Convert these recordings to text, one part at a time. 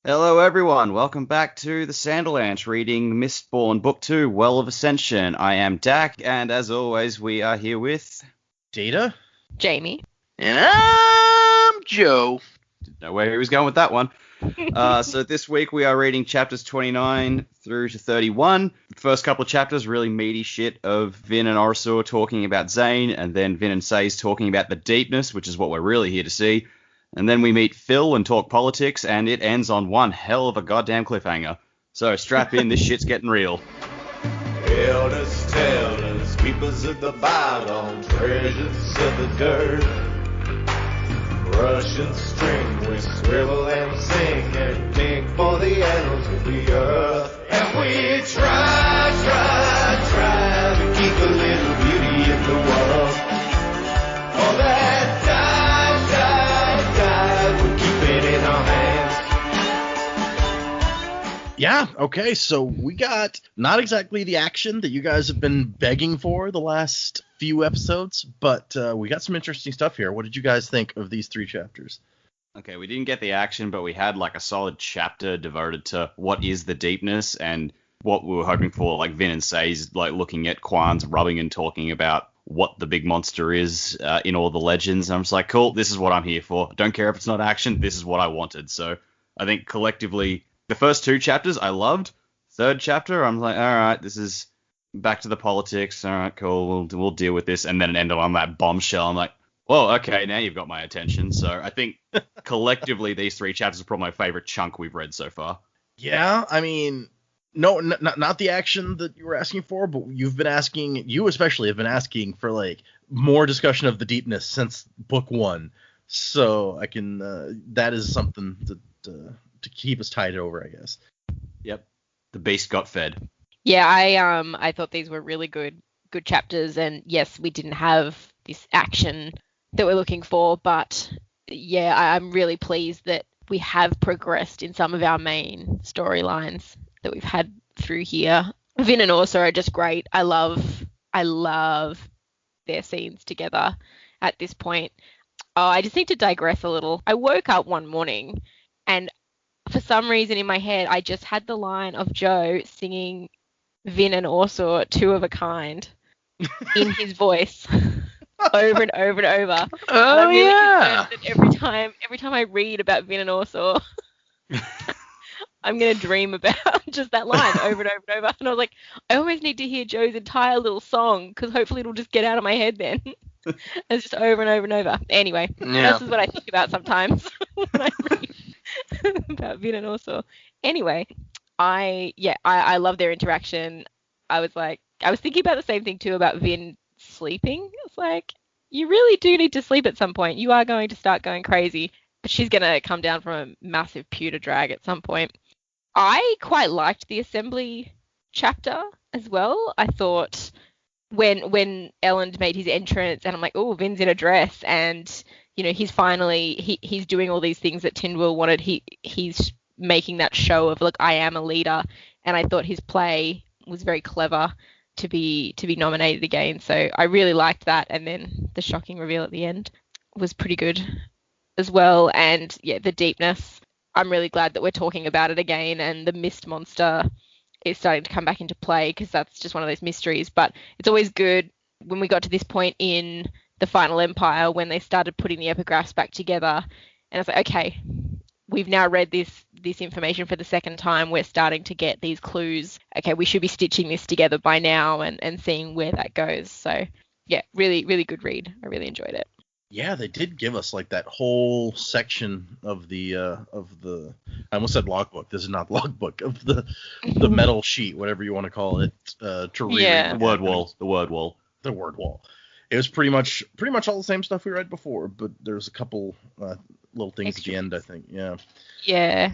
Hello everyone, welcome back to the Sanderlanche reading Mistborn Book 2, Well of Ascension. I am Dak, and as always we are here with... Data? Jamie. And I'm Joe. Didn't know where he was going with that one. So this week we are reading chapters 29 through to 31. The first couple of chapters, really meaty shit of Vin and Orosur talking about Zane, and then Vin and Say's talking about the Deepness, which is what we're really here to see. And then we meet Phil and talk politics, and it ends on one hell of a goddamn cliffhanger. So strap in, this shit's getting real. Elders, tellers, keepers of the bottom, treasures of the dirt. Russian string, we scribble and sing and dig for the annals of the earth. And we try to keep a little beauty in the world. All that died, we keep it in our hands. Yeah, okay, so we got not exactly the action that you guys have been begging for the last few episodes, but we got some interesting stuff here. What did you guys think of these 3 chapters? Okay, we didn't get the action, but we had like a solid chapter devoted to what is the Deepness and what we were hoping for, like Vin and Say's like looking at Quan's rubbing and talking about what the big monster is in all the legends. And I'm just like, cool, this is what I'm here for. Don't care if it's not action, this is what I wanted. So I think collectively, the first 2 chapters I loved. 3rd chapter, I'm like, all right, this is back to the politics. All right, cool, we'll deal with this. And then it ended on that bombshell. I'm like, well, okay, now you've got my attention. So I think collectively these 3 chapters are probably my favorite chunk we've read so far. Yeah, I mean, no, not the action that you were asking for, but you especially have been asking for like more discussion of the Deepness since book 1. So I can, that is something to keep us tied over, I guess. Yep, the beast got fed. Yeah, I thought these were really good chapters, and yes, we didn't have this action that we're looking for, but yeah, I'm really pleased that we have progressed in some of our main storylines that we've had through here. Vin and Orsa are just great. I love their scenes together at this point. Oh, I just need to digress a little. I woke up one morning and for some reason in my head, I just had the line of Joe singing Vin and Orsa, 2 of a kind, in his voice over and over and over. Oh, and I'm really yeah. concerned that every time I read about Vin and Orsa, I'm going to dream about just that line over and over and over. And I was like, I almost need to hear Joe's entire little song because hopefully it'll just get out of my head then. It's just over and over and over. Anyway, This is what I think about sometimes when I read about Vin and Orsa. Anyway, I love their interaction. I was thinking about the same thing too about Vin sleeping. It's like, you really do need to sleep at some point. You are going to start going crazy. But she's going to come down from a massive pewter drag at some point. I quite liked the assembly chapter as well. I thought when Elend made his entrance and I'm like, oh, Vin's in a dress and, you know, he's finally, he's doing all these things that Tindwyl wanted. He's making that show of, look, I am a leader. And I thought his play was very clever to be nominated again. So I really liked that. And then the shocking reveal at the end was pretty good as well. And yeah, the Deepness, I'm really glad that we're talking about it again, and the mist monster is starting to come back into play because that's just one of those mysteries. But it's always good when we got to this point in the Final Empire when they started putting the epigraphs back together, and I was like, okay, we've now read this information for the 2nd time. We're starting to get these clues. Okay, we should be stitching this together by now and seeing where that goes. So yeah, really, really good read. I really enjoyed it. Yeah, they did give us like that whole section of the I almost said logbook. This is not logbook, of the metal sheet, whatever you want to call it, to read. Yeah. The word wall. The word wall. It was pretty much all the same stuff we read before, but there's a couple little things at the end, I think. Yeah.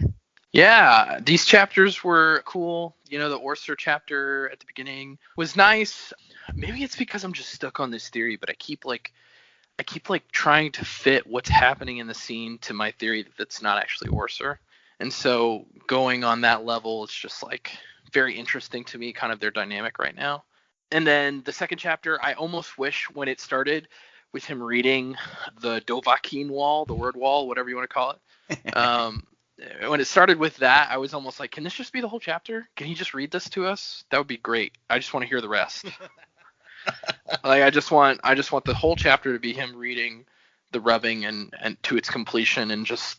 Yeah, these chapters were cool. You know, the Orser chapter at the beginning was nice. Maybe it's because I'm just stuck on this theory, but I keep trying to fit what's happening in the scene to my theory that it's not actually Orser. And so going on that level, it's just like very interesting to me, kind of their dynamic right now. And then the 2nd chapter, I almost wish when it started with him reading the Dovahkiin wall, the word wall, whatever you want to call it. when it started with that, I was almost like, can this just be the whole chapter? Can he just read this to us? That would be great. I just want to hear the rest. Like I just want the whole chapter to be him reading the rubbing and to its completion, and just,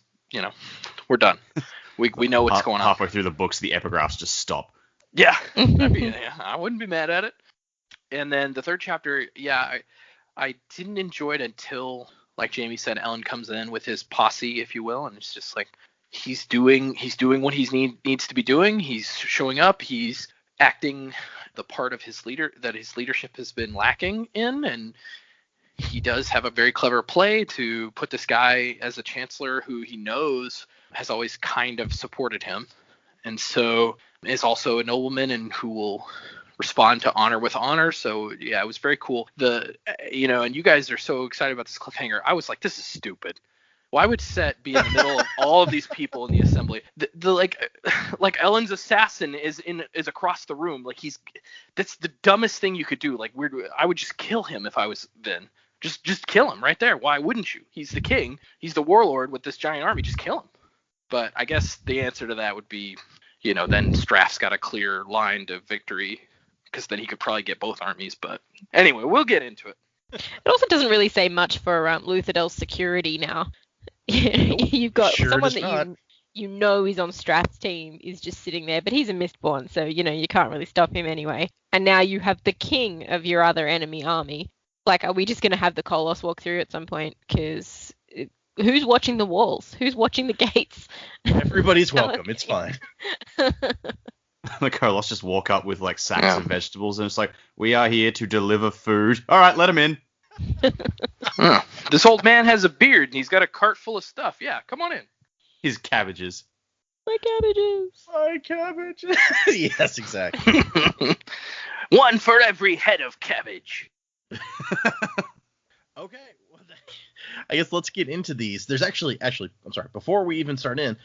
we're done. We know what's going on. Halfway through the books, the epigraphs just stop. Yeah, I wouldn't be mad at it. And then the third chapter, I didn't enjoy it until, like Jamie said, Ellen comes in with his posse, if you will, and it's just like he's doing what he needs to be doing. He's showing up. He's acting the part of his leader that his leadership has been lacking in, and he does have a very clever play to put this guy as a chancellor who he knows has always kind of supported him, and so is also a nobleman and who will respond to honor with honor. So yeah, it was very cool. And you guys are so excited about this cliffhanger. I was like, this is stupid. Why would Cett be in the middle of all of these people in the assembly? Like Ellen's assassin is across the room. Like that's the dumbest thing you could do. Like I would just kill him if I was Vin. Just kill him right there. Why wouldn't you? He's the king. He's the warlord with this giant army. Just kill him. But I guess the answer to that would be, then Straff's got a clear line to victory, because then he could probably get both armies. But anyway, we'll get into it. It also doesn't really say much for Luthadel's security now. You've got someone that you know is on Strath's team is just sitting there, but he's a Mistborn, so you can't really stop him anyway. And now you have the king of your other enemy army. Like, are we just going to have the Koloss walk through at some point? Because who's watching the walls? Who's watching the gates? Everybody's welcome. It's fine. The Koloss just walk up with like sacks of vegetables, and it's like, we are here to deliver food. All right, let him in. This old man has a beard and he's got a cart full of stuff. Yeah, come on in. His cabbages. My cabbages. My cabbages. Yes, exactly. One for every head of cabbage. Okay. Well, I guess let's get into these. There's actually, I'm sorry. Before we even start in,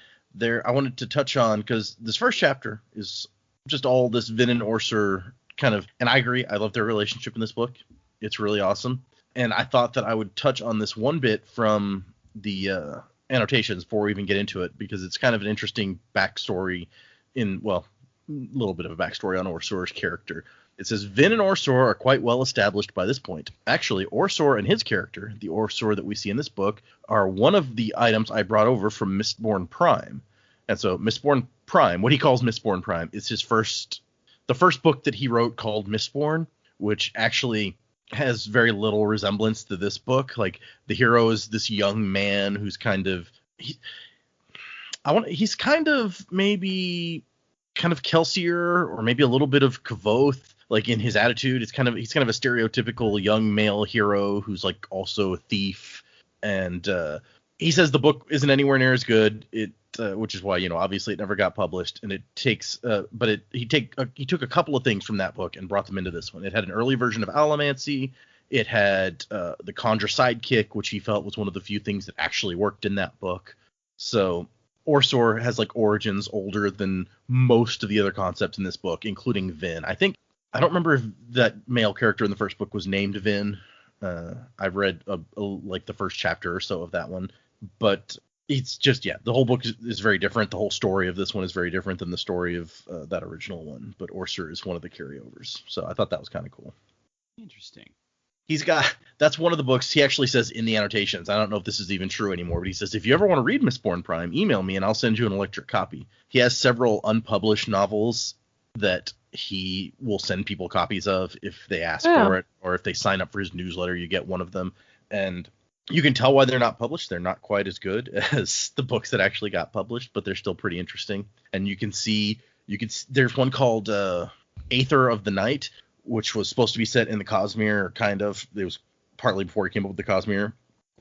I wanted to touch on, because this first chapter is just all this Vin and Orsur kind of, and I agree. I love their relationship in this book. It's really awesome. And I thought that I would touch on this one bit from the annotations before we even get into it, because it's kind of an interesting backstory a little bit of a backstory on Orsur's character. It says, Vin and Orsur are quite well established by this point. Actually, Orsur and his character, the Orsur that we see in this book, are one of the items I brought over from Mistborn Prime. And so Mistborn Prime, what he calls Mistborn Prime, is the first book that he wrote called Mistborn, which actually has very little resemblance to this book. Like, the hero is this young man who's kind of he's kind of maybe kind of Kelsier, or maybe a little bit of Kavoth, like in his attitude. He's kind of a stereotypical young male hero who's like also a thief. And he says the book isn't anywhere near as good. Which is why, obviously it never got published, and it takes, he took a couple of things from that book and brought them into this one. It had an early version of Allomancy. It had the Conjure sidekick, which he felt was one of the few things that actually worked in that book. So Orsur has like origins older than most of the other concepts in this book, including Vin. I don't remember if that male character in the first book was named Vin. I've read like the first chapter or so of that one, but it's just, the whole book is very different. The whole story of this one is very different than the story of that original one, but Orsur is one of the carryovers. So I thought that was kind of cool. Interesting. That's one of the books he actually says in the annotations. I don't know if this is even true anymore, but he says, if you ever want to read Mistborn Prime, email me and I'll send you an electric copy. He has several unpublished novels that he will send people copies of if they ask for it, or if they sign up for his newsletter, you get one of them. And you can tell why they're not published. They're not quite as good as the books that actually got published, but they're still pretty interesting. And there's one called Aether of the Night, which was supposed to be set in the Cosmere, kind of. It was partly before he came up with the Cosmere.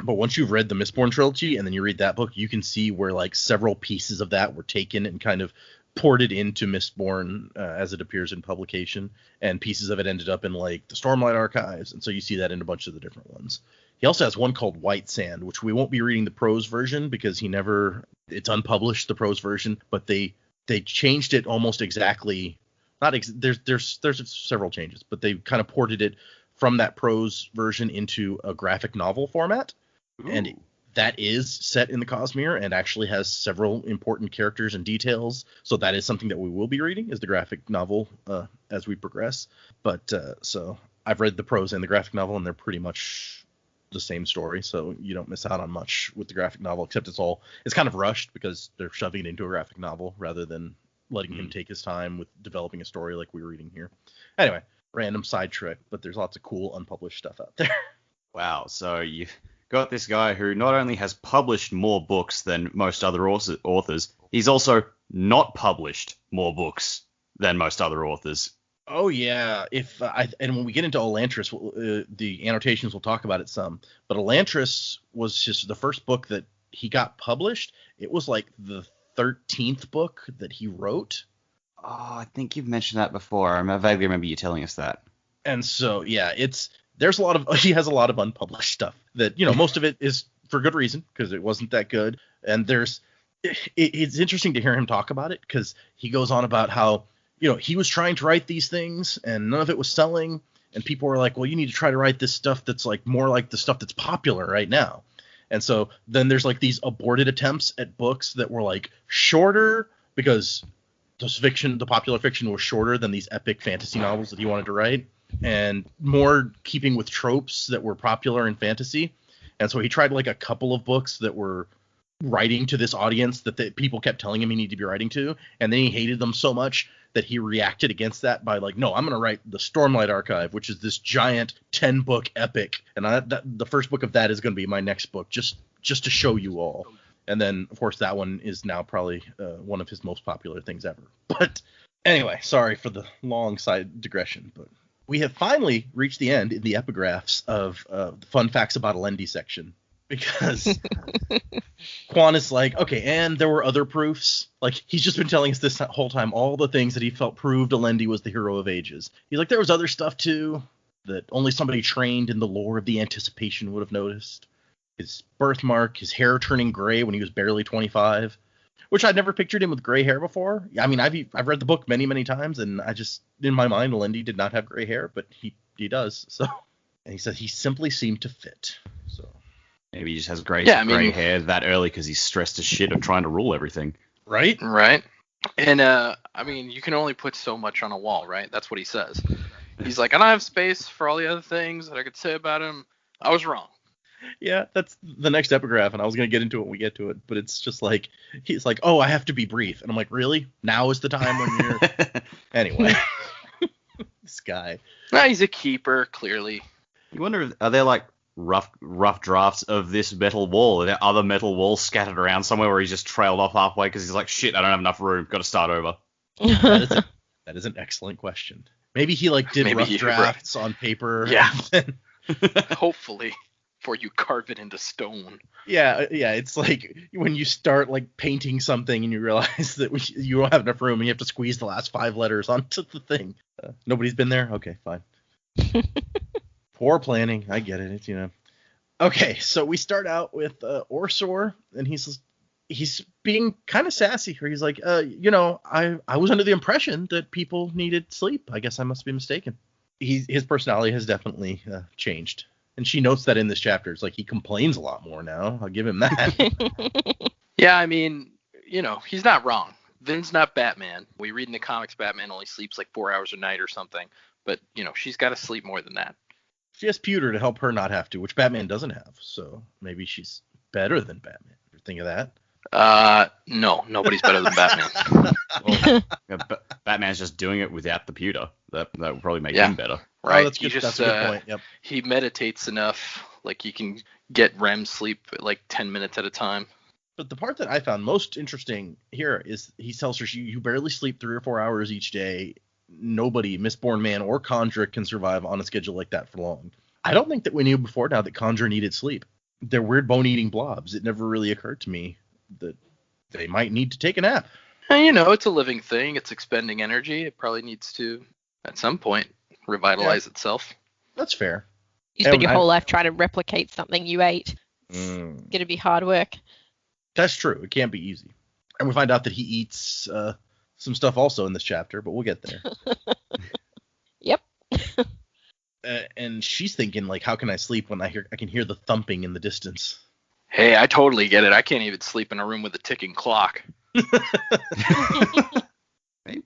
But once you've read the Mistborn trilogy and then you read that book, you can see where like several pieces of that were taken and kind of ported into Mistborn as it appears in publication, and pieces of it ended up in like the Stormlight archives, and so you see that in a bunch of the different ones. He also has one called White Sand, which we won't be reading the prose version because it's unpublished, the prose version, but they changed it almost exactly. There's several changes, but they kind of ported it from that prose version into a graphic novel format. Ooh. And that is set in the Cosmere and actually has several important characters and details. So that is something that we will be reading as the graphic novel as we progress. But so I've read the prose and the graphic novel, and they're pretty much the same story. So you don't miss out on much with the graphic novel, except it's kind of rushed because they're shoving it into a graphic novel rather than letting him take his time with developing a story like we're reading here. Anyway, random side trick, but there's lots of cool unpublished stuff out there. Wow, so you've got this guy who not only has published more books than most other authors, he's also not published more books than most other authors. Oh yeah, and when we get into Elantris, the annotations will talk about it some. But Elantris was just the first book that he got published. It was like the 13th book that he wrote. Oh, I think you've mentioned that before. I vaguely remember you telling us that. And so yeah, he has a lot of unpublished stuff that, most of it is for good reason because it wasn't that good. And it's interesting to hear him talk about it because he goes on about how, he was trying to write these things and none of it was selling. And people were like, well, you need to try to write this stuff that's like more like the stuff that's popular right now. And so then there's like these aborted attempts at books that were like shorter because the popular fiction was shorter than these epic fantasy novels that he wanted to write, and more keeping with tropes that were popular in fantasy. And so he tried like a couple of books that were writing to this audience that people kept telling him he needed to be writing to. And then he hated them so much that he reacted against that by like, no, I'm going to write the Stormlight Archive, which is this giant 10-book epic. And the first book of that is going to be my next book, just to show you all. And then, of course, that one is now probably one of his most popular things ever. But anyway, sorry for the long side digression, but we have finally reached the end in the epigraphs of the fun facts about Alendi section, because Quan is like, okay, and there were other proofs. Like, he's just been telling us this whole time, all the things that he felt proved Alendi was the hero of ages. He's like, there was other stuff too that only somebody trained in the lore of the Anticipation would have noticed. His birthmark, his hair turning gray when he was barely 25, which I'd never pictured him with gray hair before. I mean, I've read the book many, many times, and I just, in my mind, Alendi did not have gray hair, but he does. So, and he said he simply seemed to fit. So maybe he just has gray hair that early because he's stressed as shit of trying to rule everything. Right. And I mean, you can only put so much on a wall, right? That's what he says. He's like, I don't have space for all the other things that I could say about him. I was wrong. Yeah, that's the next epigraph, and I was going to get into it when we get to it, but it's just like, he's like, oh, I have to be brief. And I'm like, really? Now is the time when you're... Anyway. This guy. Nah, he's a keeper, clearly. You wonder, are there like rough drafts of this metal wall? Are there other metal walls scattered around somewhere where he's just trailed off halfway because he's like, shit, I don't have enough room, got to start over? That is an excellent question. Maybe he did rough drafts on paper. Yeah. Hopefully. Before you carve it into stone. Yeah, it's like when you start like painting something and you realize that you don't have enough room and you have to squeeze the last 5 letters onto the thing. Nobody's been there? Okay, fine. Poor planning. I get it. It's, Okay, so we start out with Orsor, and he's being kind of sassy here. He's like, I was under the impression that people needed sleep. I guess I must be mistaken. His personality has definitely changed. And she notes that in this chapter. It's like he complains a lot more now. I'll give him that. Yeah, I mean, he's not wrong. Vin's not Batman. We read in the comics Batman only sleeps like 4 hours a night or something. But, she's got to sleep more than that. She has pewter to help her not have to, which Batman doesn't have. So maybe she's better than Batman. You think of that? No, nobody's better than Batman. Well, Batman's just doing it without the pewter. That would probably make him better. Right. Oh, that's good. That's a good point. Yep. He meditates enough, like he can get REM sleep at like 10 minutes at a time. But the part that I found most interesting here is he tells her you barely sleep 3 or 4 hours each day. Nobody, Mistborn man or Kandra, can survive on a schedule like that for long. I don't think that we knew before now that Kandra needed sleep. They're weird bone-eating blobs. It never really occurred to me that they might need to take a nap. And, it's a living thing. It's expending energy. It probably needs to, at some point, revitalize itself. That's fair. You spend your whole life trying to replicate something you ate. It's going to be hard work. That's true. It can't be easy. And we find out that he eats some stuff also in this chapter, but we'll get there. Yep. And she's thinking, like, how can I sleep when I can hear the thumping in the distance? Hey, I totally get it. I can't even sleep in a room with a ticking clock.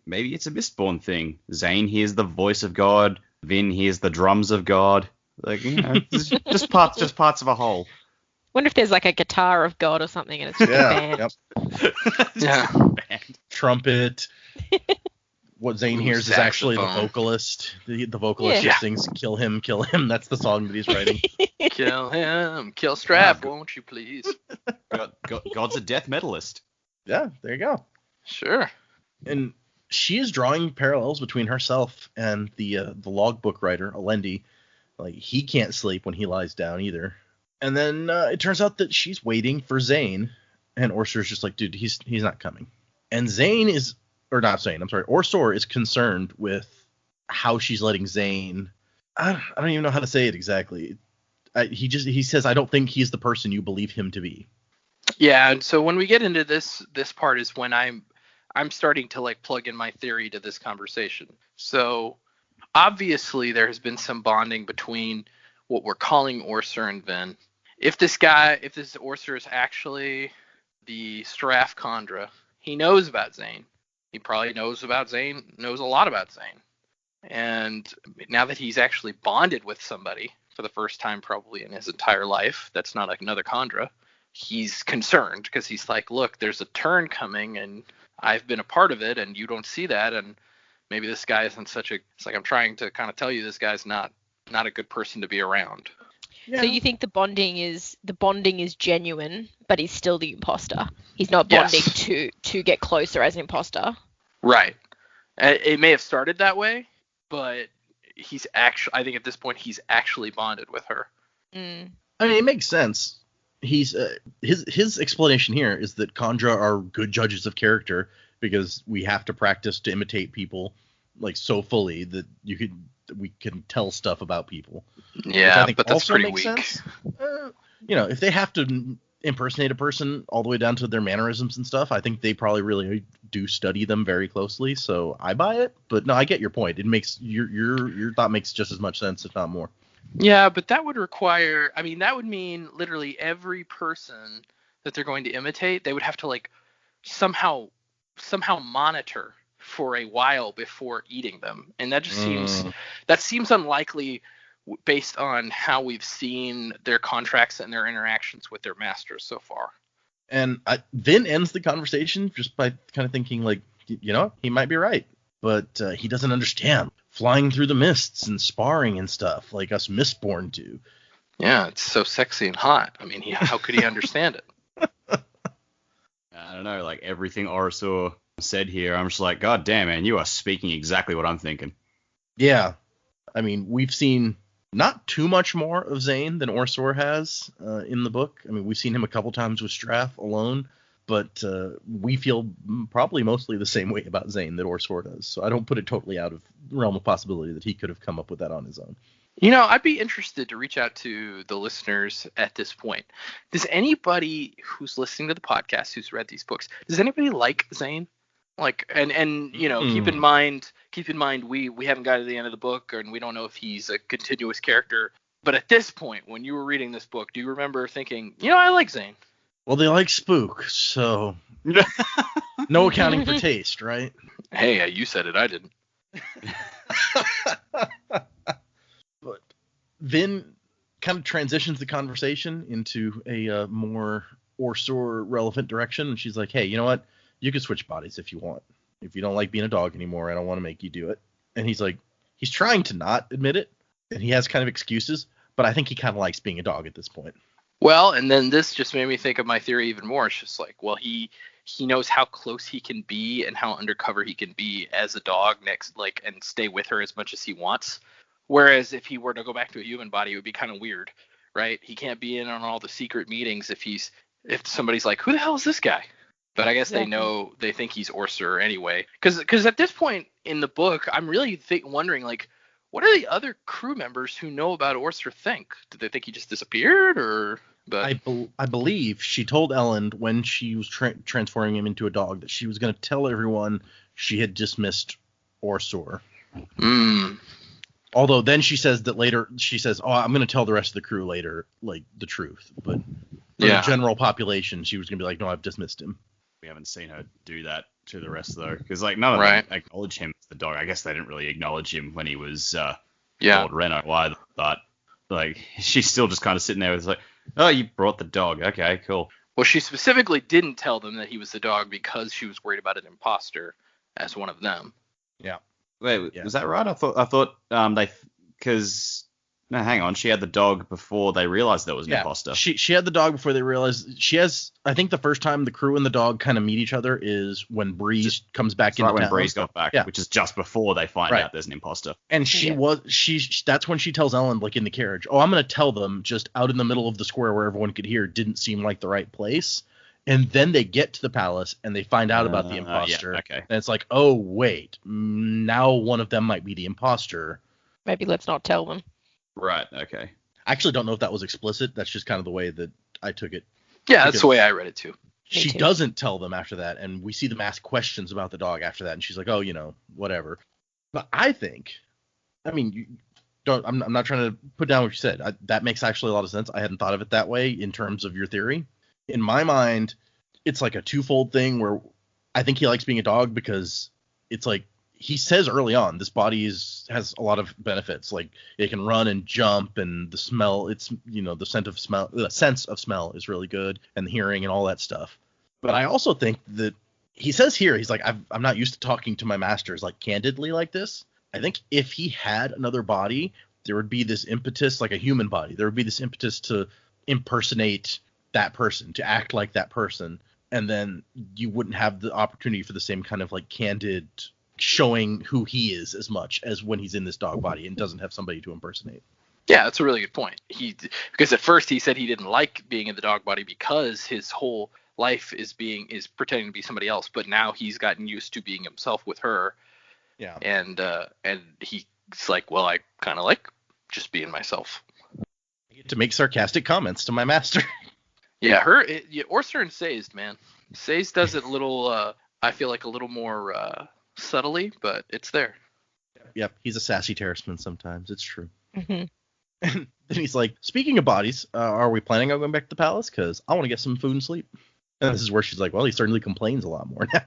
Maybe it's a Mistborn thing. Zane hears the voice of God. Vin hears the drums of God. Like, just parts of a whole. Wonder if there's like a guitar of God or something, and it's just a band. Yep. Trumpet. What Zane hears is actually the saxophone. vocalist. The vocalist just sings "Kill him, kill him." That's the song that he's writing. Kill him, kill Strap, won't you please? God's a death metalist. Yeah, there you go. Sure. And she is drawing parallels between herself and the logbook writer, Alendi. Like, he can't sleep when he lies down either. And then it turns out that she's waiting for Zane, and Orsor's just like, dude, he's not coming. And Orsor is concerned with how she's letting Zane. I don't even know how to say it exactly. He says, I don't think he's the person you believe him to be. Yeah, and so when we get into this part is when I'm starting to like plug in my theory to this conversation. So obviously there has been some bonding between what we're calling Orsor and Vin. If this Orsor is actually the Straf Khandra, he knows about Zane. He probably knows a lot about Zane. And now that he's actually bonded with somebody for the first time probably in his entire life, that's not another Khandra, he's concerned because he's like, look, there's a turn coming and I've been a part of it and you don't see that, and maybe this guy isn't it's like I'm trying to kind of tell you this guy's not a good person to be around. Yeah. So you think the bonding is genuine, but he's still the imposter. He's not bonding to get closer as an imposter. Right. It may have started that way, but I think at this point he's actually bonded with her. Mm. I mean, it makes sense. He's his explanation here is that Khandra are good judges of character because we have to practice to imitate people like so fully that we can tell stuff about people. Yeah, but that's pretty weak. Sense. If they have to impersonate a person all the way down to their mannerisms and stuff, I think they probably really do study them very closely. So I buy it, but no, I get your point. It makes your thought makes just as much sense, if not more. Yeah, but that would that would mean literally every person that they're going to imitate, they would have to like somehow monitor for a while before eating them. And that just seems unlikely based on how we've seen their contracts and their interactions with their masters so far. And Vin ends the conversation just by kind of thinking like, he might be right, but he doesn't understand flying through the mists and sparring and stuff like us Mistborn do. Yeah, it's so sexy and hot. I mean, how could he understand it? I don't know, like everything Orsor said here, I'm just like, God damn, man, you are speaking exactly what I'm thinking. Yeah. I mean, we've seen not too much more of Zane than Orsor has in the book. I mean, we've seen him a couple times with Straff alone, but we feel probably mostly the same way about Zane that Orsor does. So I don't put it totally out of the realm of possibility that he could have come up with that on his own. I'd be interested to reach out to the listeners at this point. Does anybody who's listening to the podcast, who's read these books, does anybody like Zane? Like, and keep in mind, we haven't got to the end of the book, and we don't know if he's a continuous character. But at this point, when you were reading this book, do you remember thinking, I like Zane? Well, they like Spook, so no accounting for taste, right? Hey, you said it, I didn't. But Vin kind of transitions the conversation into a more Orsor relevant direction, and she's like, hey, you know what? You can switch bodies if you want. If you don't like being a dog anymore, I don't want to make you do it. And he's like, he's trying to not admit it, and he has kind of excuses, but I think he kind of likes being a dog at this point. Well, and then this just made me think of my theory even more. It's just like, well, he knows how close he can be and how undercover he can be as a dog and stay with her as much as he wants. Whereas if he were to go back to a human body, it would be kind of weird, right? He can't be in on all the secret meetings if somebody's like, who the hell is this guy? But I guess they think he's Orsor anyway. Because at this point in the book, I'm really wondering, like, what do the other crew members who know about Orsor think? Did they think he just disappeared, or? But I believe she told Ellen when she was transforming him into a dog that she was going to tell everyone she had dismissed Orsor. Although then she says that later, oh, I'm going to tell the rest of the crew later, like, the truth. But For Yeah. the general population, she was going to be like, no, I've dismissed him. We haven't seen her do that to the rest though, because like none of Right. them acknowledge him as the dog. I guess they didn't really acknowledge him when he was Yeah. Lord Reno either. But like she's still just kind of sitting there. It's like, oh, you brought the dog. Okay, cool. Well, she specifically didn't tell them that he was the dog because she was worried about an imposter as one of them. Wait, Yeah. was that right? I thought they because no, hang on, she had the dog before they realized there was an imposter. She had the dog before they realized. She has, I think the first time the crew and the dog kind of meet each other is when Breeze comes back It's into right when town. Breeze got back, Yeah. which is just before they find Right. out there's an imposter. And that's when she tells Ellen, like in the carriage, oh, I'm going to tell them just out in the middle of the square where everyone could hear didn't seem like the right place. And then they get to the palace and they find out about the imposter. Yeah, okay. And it's like, oh, wait, now one of them might be the imposter. Maybe let's not tell them. Right. Okay. I actually don't know if that was explicit. That's just kind of the way that I took it. Yeah, that's the way I read it too. She too. doesn't tell them after that, and we see them ask questions about the dog after that, and she's like, oh, whatever. But I think, I mean, I'm not trying to put down what you said. That makes actually a lot of sense. I hadn't thought of it that way in terms of your theory. In my mind, it's like a twofold thing where I think he likes being a dog because it's like, he says early on, this body has a lot of benefits. Like it can run and jump, and the smell, the sense of smell is really good, and the hearing and all that stuff. But I also think that he says here, he's like, I'm not used to talking to my masters like candidly like this. I think if he had another body, there would be this impetus, like a human body. There would be this impetus to impersonate that person, to act like that person, and then you wouldn't have the opportunity for the same kind of like candid showing who he is as much as when he's in this dog body and doesn't have somebody to impersonate. Yeah, that's a really good point. Because at first he said he didn't like being in the dog body because his whole life is pretending to be somebody else, but now he's gotten used to being himself with her. Yeah. And he's like, well, I kind of like just being myself. I get to make sarcastic comments to my master. Yeah, Orser and Sazed, man. Sazed does it a little, I feel like a little more subtly, but it's there. Yep, he's a sassy terraceman sometimes. It's true. Mm-hmm. And then he's like, speaking of bodies, are we planning on going back to the palace? Because I want to get some food and sleep. And this is where she's like, well, he certainly complains a lot more now.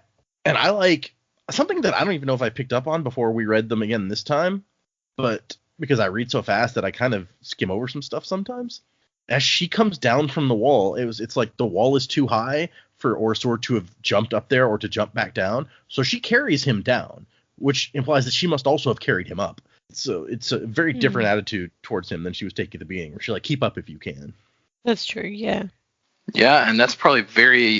And I like something that I don't even know if I picked up on before we read them again this time, but because I read so fast that I kind of skim over some stuff sometimes. As she comes down from the wall, it's like the wall is too high for Orsor to have jumped up there or to jump back down. So she carries him down, which implies that she must also have carried him up. So it's a very different attitude towards him than she was taking at the beginning, where she's like, keep up if you can. That's true, yeah. Yeah, and that's probably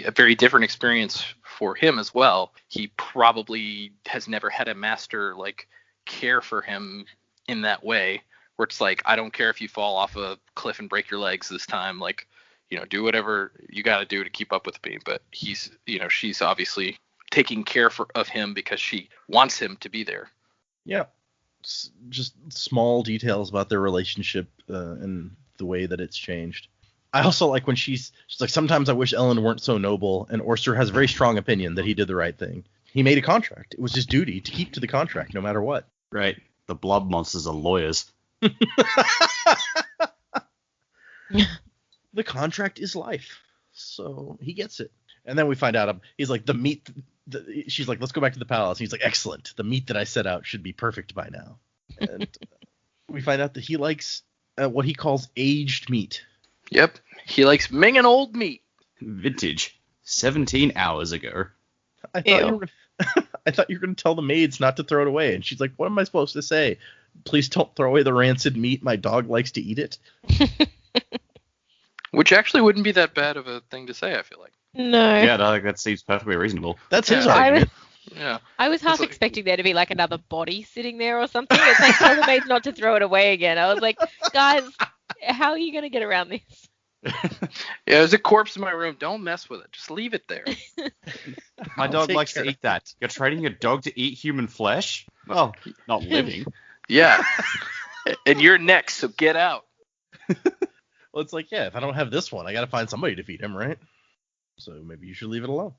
a very different experience for him as well. He probably has never had a master like care for him in that way, where it's like, I don't care if you fall off a cliff and break your legs this time, like, do whatever you got to do to keep up with me. But she's obviously taking care of him because she wants him to be there. Yeah. Just small details about their relationship and the way that it's changed. I also like when she's like, sometimes I wish Ellen weren't so noble, and Orser has a very strong opinion that he did the right thing. He made a contract. It was his duty to keep to the contract no matter what. Right. The blood monsters are lawyers. The contract is life, so he gets it. And then we find out he's like, the meat. She's like, let's go back to the palace. And he's like, excellent. The meat that I set out should be perfect by now. And we find out that he likes what he calls aged meat. Yep, he likes minging old meat. Vintage. 17 hours ago. I thought you were going to tell the maids not to throw it away. And she's like, what am I supposed to say? Please don't throw away the rancid meat. My dog likes to eat it. Which actually wouldn't be that bad of a thing to say, I feel like. No. Yeah, no, that seems perfectly reasonable. That's his Yeah. argument. Yeah. I was half expecting there to be like another body sitting there or something. It's like, tell the maids not to throw it away again. I was like, guys, how are you going to get around this? Yeah, there's a corpse in my room. Don't mess with it. Just leave it there. My I'll dog take likes care to of eat that. You're trading your dog to eat human flesh? Well, not living. Yeah. And you're next, so get out. Well, it's like, yeah, if I don't have this one, I got to find somebody to feed him, right? So maybe you should leave it alone.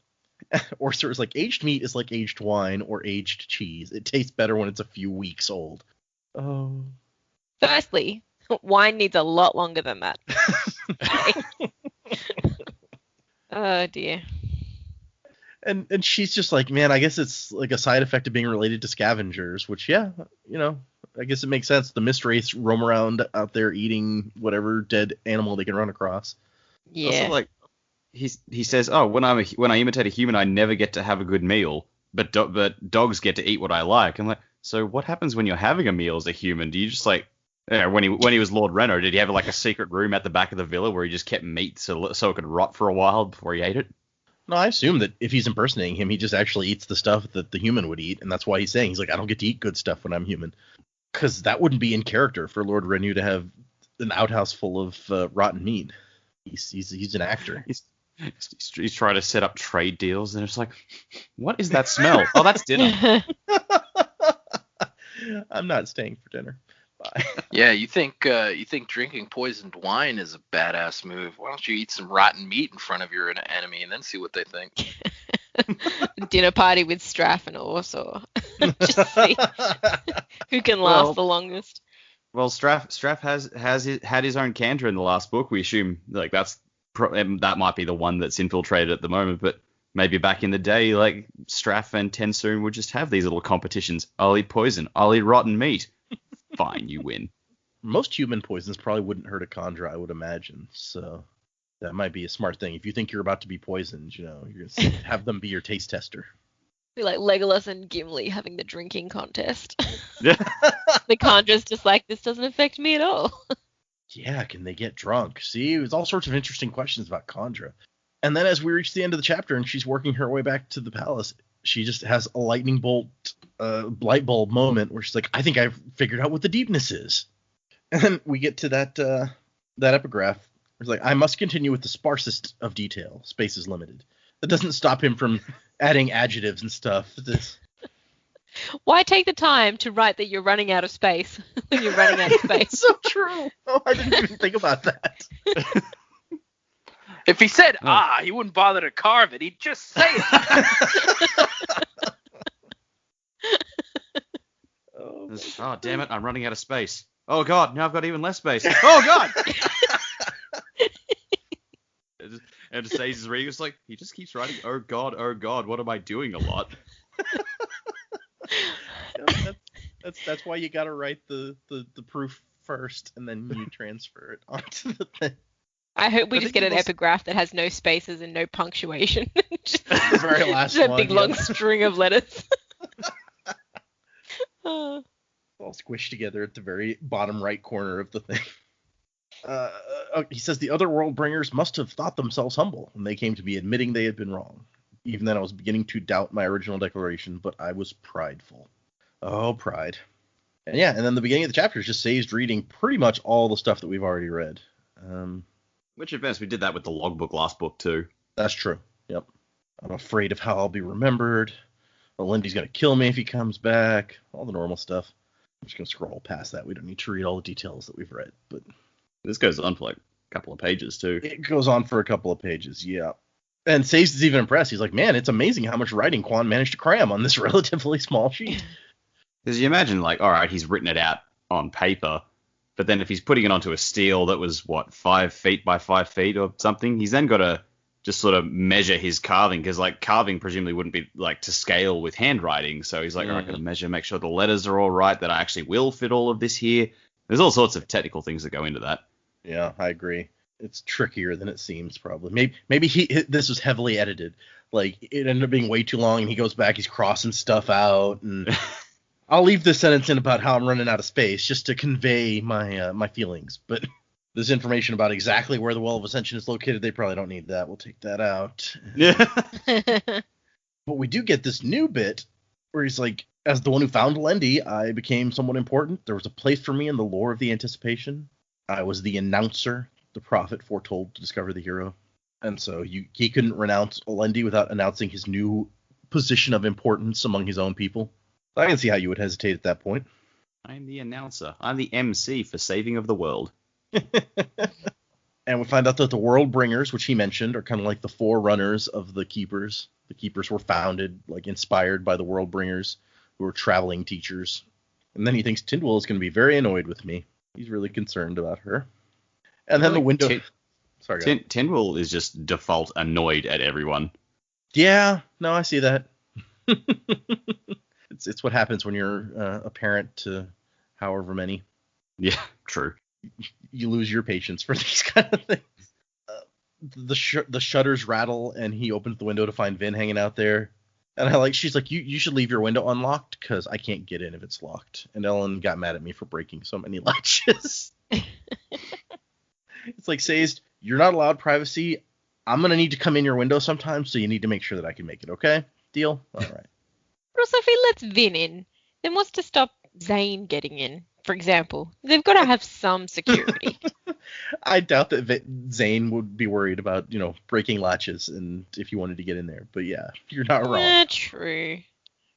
Orser is like, aged meat is like aged wine or aged cheese. It tastes better when it's a few weeks old. Oh. Firstly, wine needs a lot longer than that. Oh dear. And she's just like, man, I guess it's like a side effect of being related to scavengers, which, yeah, I guess it makes sense. The mist wraiths roam around out there eating whatever dead animal they can run across. Yeah. Also, like, he says, oh, when I imitate a human, I never get to have a good meal, but dogs get to eat what I like. I'm like, so what happens when you're having a meal as a human? Do you just like, when he was Lord Reno, did he have like a secret room at the back of the villa where he just kept meat so it could rot for a while before he ate it? No, I assume that if he's impersonating him, he just actually eats the stuff that the human would eat, and that's why he's saying, he's like, I don't get to eat good stuff when I'm human. Because that wouldn't be in character for Lord Renu to have an outhouse full of rotten meat. He's an actor. He's trying to set up trade deals, and it's like, what is that smell? Oh, that's dinner. I'm not staying for dinner. Bye. Yeah, you think drinking poisoned wine is a badass move? Why don't you eat some rotten meat in front of your enemy and then see what they think? Dinner party with Straff and Orso. Just see who can last the longest. Well, Straff had his own canter in the last book. We assume like that might be the one that's infiltrated at the moment, but maybe back in the day, like Straff and Tensoon would just have these little competitions. I'll eat poison. I'll eat rotten meat. Fine, you win. Most human poisons probably wouldn't hurt a Khandra, I would imagine. So that might be a smart thing. If you think you're about to be poisoned, you're going to have them be your taste tester. Be like Legolas and Gimli having the drinking contest. Yeah. The Khandra's just like, this doesn't affect me at all. Yeah, can they get drunk? See, it was all sorts of interesting questions about Khandra. And then as we reach the end of the chapter and she's working her way back to the palace, she just has a lightning bolt, light bulb moment where she's like, I think I've figured out what the deepness is. And then we get to that epigraph. It's like, I must continue with the sparsest of detail. Space is limited. That doesn't stop him from adding adjectives and stuff. Why take the time to write that you're running out of space when you're running out of space? It's so true. Oh, I didn't even think about that. If he said he wouldn't bother to carve it. He'd just say it. Oh, damn it. I'm running out of space. Oh, God. Now I've got even less space. Oh, God. And Says reading, it's like, he just keeps writing, oh, God, what am I doing a lot? That's why you got to write the proof first, and then you transfer it onto the thing. I hope we just get an epigraph that has no spaces and no punctuation. Just the very last just one. A big long string of letters. All squished together at the very bottom right corner of the thing. He says the other world bringers must have thought themselves humble when they came to me admitting they had been wrong. Even then I was beginning to doubt my original declaration, but I was prideful. Oh, pride. And yeah, and then the beginning of the chapter is just Sazed reading pretty much all the stuff that we've already read. Which advance, we did that with the logbook last book too. That's true. Yep. I'm afraid of how I'll be remembered. Lindy's going to kill me if he comes back. All the normal stuff. I'm just going to scroll past that. We don't need to read all the details that we've read. But this goes on for like a couple of pages too. It goes on for a couple of pages, yeah. And Sazed is even impressed. He's like, man, it's amazing how much writing Quan managed to cram on this relatively small sheet. Because you imagine, like, all right, he's written it out on paper, but then if he's putting it onto a steel that was, 5 feet by 5 feet or something, he's then got to just sort of measure his carving, because, like, carving presumably wouldn't be, like, to scale with handwriting. So he's like, all right, got to measure, make sure the letters are all right, that I actually will fit all of this here. There's all sorts of technical things that go into that. Yeah, I agree. It's trickier than it seems, probably. Maybe this was heavily edited. Like, it ended up being way too long, and he goes back, he's crossing stuff out, and... I'll leave this sentence in about how I'm running out of space just to convey my feelings. But this information about exactly where the Well of Ascension is located, they probably don't need that. We'll take that out. Yeah. But we do get this new bit where he's like, as the one who found Lendi, I became somewhat important. There was a place for me in the lore of the Anticipation. I was the announcer, the prophet foretold to discover the hero. And so he couldn't renounce Lendi without announcing his new position of importance among his own people. I can see how you would hesitate at that point. I'm the announcer. I'm the MC for saving of the world. And we find out that the World Bringers, which he mentioned, are kind of like the forerunners of the Keepers. The Keepers were founded, like inspired by the World Bringers, who were traveling teachers. And then he thinks Tindwyl is going to be very annoyed with me. He's really concerned about her. And then the window... Sorry, guys. Tindwell is just default annoyed at everyone. Yeah, no, I see that. It's what happens when you're a parent to however many. Yeah, true. You lose your patience for these kind of things. The shutters rattle, and he opens the window to find Vin hanging out there. And she's like, you should leave your window unlocked because I can't get in if it's locked. And Ellen got mad at me for breaking so many latches. It's like, Sazed, you're not allowed privacy. I'm going to need to come in your window sometimes, so you need to make sure that I can make it, okay? Deal? All right. But also, if he lets Vin in, then what's to stop Zane getting in, for example? They've got to have some security. I doubt that Zane would be worried about, breaking latches and if you wanted to get in there. But yeah, you're not wrong. True.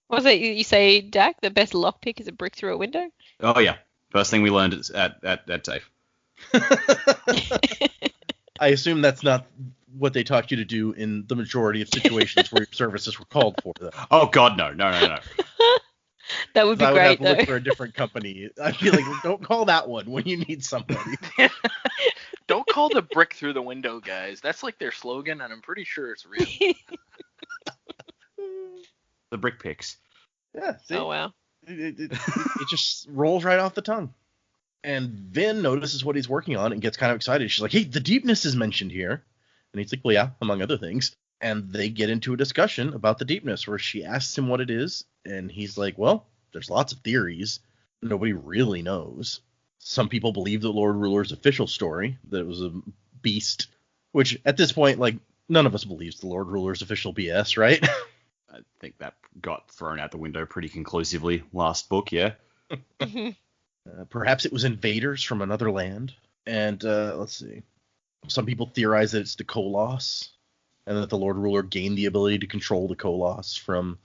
Was it you say, Dak, the best lockpick is a brick through a window? Oh, yeah. First thing we learned at TAFE. I assume that's not what they taught you to do in the majority of situations where your services were called for, though. Oh, God, no. That would be I would great, have to though. look for a different company. I'd be like, don't call that one when you need somebody. Don't call the brick through the window, guys. That's like their slogan, and I'm pretty sure it's real. The brick picks. Yeah. See? Oh, wow. It just rolls right off the tongue. And Vin notices what he's working on and gets kind of excited. She's like, hey, the Deepness is mentioned here. And he's like, well, yeah, among other things. And they get into a discussion about the Deepness where she asks him what it is. And he's like, well, there's lots of theories. Nobody really knows. Some people believe the Lord Ruler's official story, that it was a beast, which at this point, none of us believes the Lord Ruler's official BS, right? I think that got thrown out the window pretty conclusively last book, yeah. Perhaps it was invaders from another land. And let's see. Some people theorize that it's the Koloss, and that the Lord Ruler gained the ability to control the Koloss from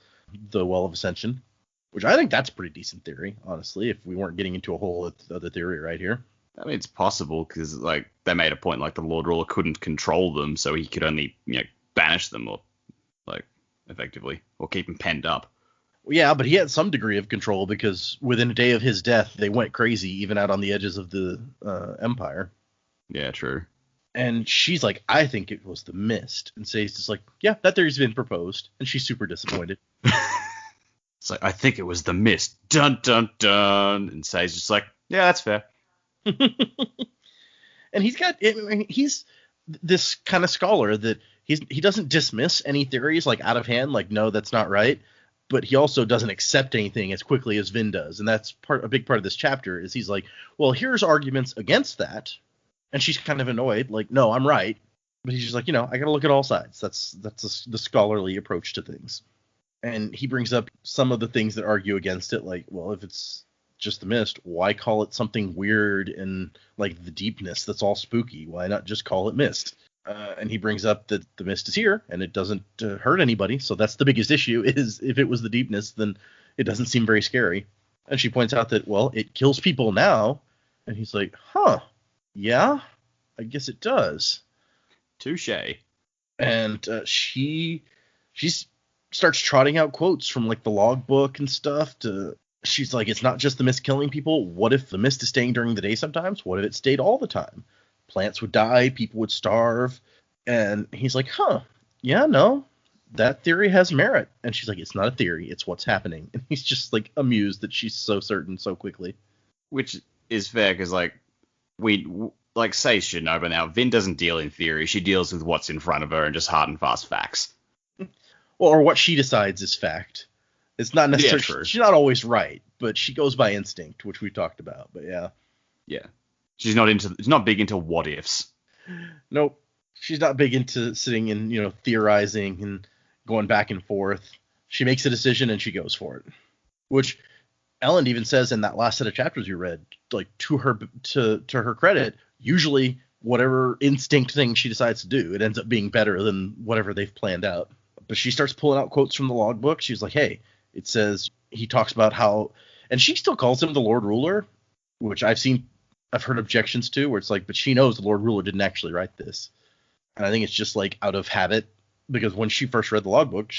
the Well of Ascension, which I think that's a pretty decent theory, honestly, if we weren't getting into a whole other theory right here. I mean, it's possible because, they made a point the Lord Ruler couldn't control them, so he could only, banish them or, effectively, or keep them penned up. Yeah, but he had some degree of control because within a day of his death, they went crazy even out on the edges of the Empire. Yeah, true. And she's like, I think it was the mist. And Sazed is like, yeah, that theory's been proposed. And she's super disappointed. It's like, I think it was the mist. Dun, dun, dun. And Sazed's just like, yeah, that's fair. And he's this kind of scholar that he doesn't dismiss any theories out of hand, no, that's not right. But he also doesn't accept anything as quickly as Vin does. And that's a big part of this chapter is he's like, well, here's arguments against that. And she's kind of annoyed, no, I'm right. But he's just like, I got to look at all sides. That's the scholarly approach to things. And he brings up some of the things that argue against it, well, if it's just the mist, why call it something weird and the Deepness that's all spooky? Why not just call it mist? And he brings up that the mist is here and it doesn't hurt anybody. So that's the biggest issue is if it was the Deepness, then it doesn't seem very scary. And she points out that, well, it kills people now. And he's like, huh, yeah, I guess it does. Touché. And she starts trotting out quotes from the logbook and stuff she's like, it's not just the mist killing people. What if the mist is staying during the day sometimes? What if it stayed all the time? Plants would die, people would starve. And he's like, huh, yeah, no, that theory has merit. And she's like, it's not a theory, it's what's happening. And he's just amused that she's so certain so quickly. Which is fair because we Say should know by now, Vin doesn't deal in theory. She deals with what's in front of her and just hard and fast facts. Or what she decides is fact. It's not necessarily, true. She's not always right, but she goes by instinct, which we talked about. But yeah. Yeah. She's not big into what ifs. Nope. She's not big into sitting and, theorizing and going back and forth. She makes a decision and she goes for it. Which Ellen even says in that last set of chapters you read, to her credit, usually whatever instinct thing she decides to do, it ends up being better than whatever they've planned out. But she starts pulling out quotes from the logbook. She's like, hey, it says, he talks about how, and she still calls him the Lord Ruler, which I've heard objections to, where it's but she knows the Lord Ruler didn't actually write this. And I think it's just out of habit, because when she first read the logbook,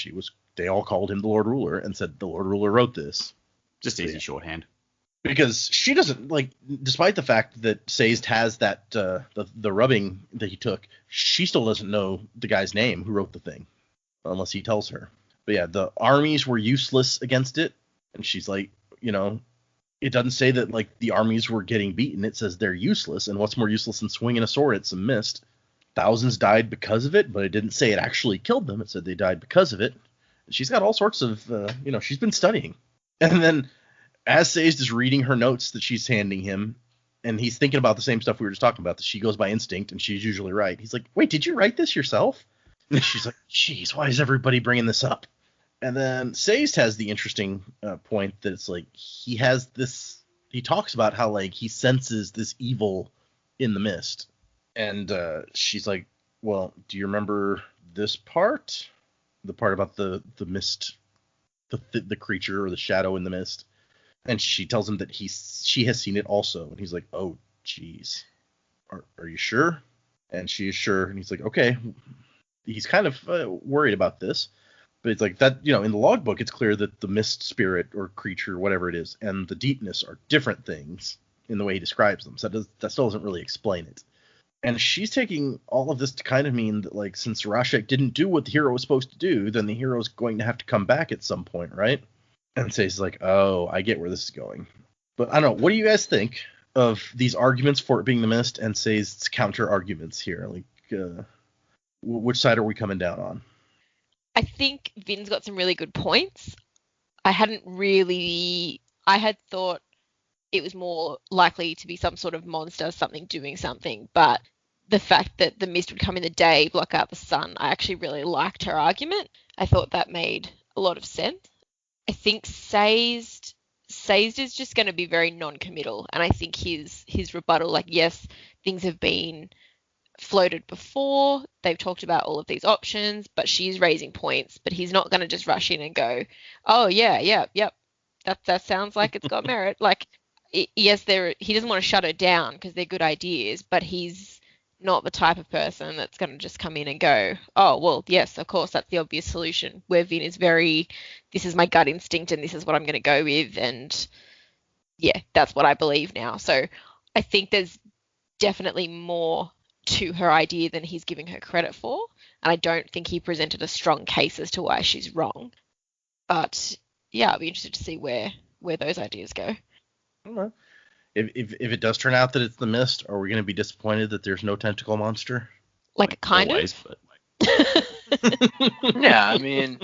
they all called him the Lord Ruler and said the Lord Ruler wrote this. Just easy shorthand. Because she doesn't, like, despite the fact that Sazed has that, the rubbing that he took, she still doesn't know the guy's name who wrote the thing, unless he tells her. But yeah, the armies were useless against it, and she's like, it doesn't say that, like, the armies were getting beaten. It says they're useless, and what's more useless than swinging a sword at some mist? Thousands died because of it, but it didn't say it actually killed them. It said they died because of it. And she's got all sorts of, she's been studying. And then, as Sazed is reading her notes that she's handing him, and he's thinking about the same stuff we were just talking about, that she goes by instinct, and she's usually right. He's like, wait, did you write this yourself? And she's like, jeez, why is everybody bringing this up? And then Sazed has the interesting point that it's like, he talks about how, like, he senses this evil in the mist. And she's like, well, do you remember this part? The part about the mist, the creature or the shadow in the mist? And she tells him that she has seen it also. And he's like, oh, geez. Are you sure? And she is sure. And he's like, okay. He's kind of worried about this. But it's like that, in the logbook, it's clear that the mist spirit or creature, whatever it is, and the deepness are different things in the way he describes them. So that still doesn't really explain it. And she's taking all of this to kind of mean that, like, since Rashek didn't do what the hero was supposed to do, then the hero's going to have to come back at some point, right? And Sazed's like, oh, I get where this is going. But I don't know. What do you guys think of these arguments for it being the mist and Sazed's counter arguments here? Like, which side are we coming down on? I think Vin's got some really good points. I had thought it was more likely to be some sort of monster, something doing something, but the fact that the mist would come in the day, block out the sun, I actually really liked her argument. I thought that made a lot of sense. I think Sazed is just going to be very non-committal, and I think his rebuttal, like, yes, things have been floated before, they've talked about all of these options, but she's raising points, but he's not going to just rush in and go, oh, yep, that sounds like it's got merit. Like, yes, he doesn't want to shut her down because they're good ideas, but he's not the type of person that's going to just come in and go, oh, well, yes, of course, that's the obvious solution, where Vin is very, this is my gut instinct and this is what I'm going to go with, and yeah, that's what I believe now. So I think there's definitely more to her idea than he's giving her credit for, and I don't think he presented a strong case as to why she's wrong. But yeah, I'll be interested to see where those ideas go. I don't know. If it does turn out that it's the mist, are we going to be disappointed that there's no tentacle monster? Like kind always, of. But Yeah, I mean,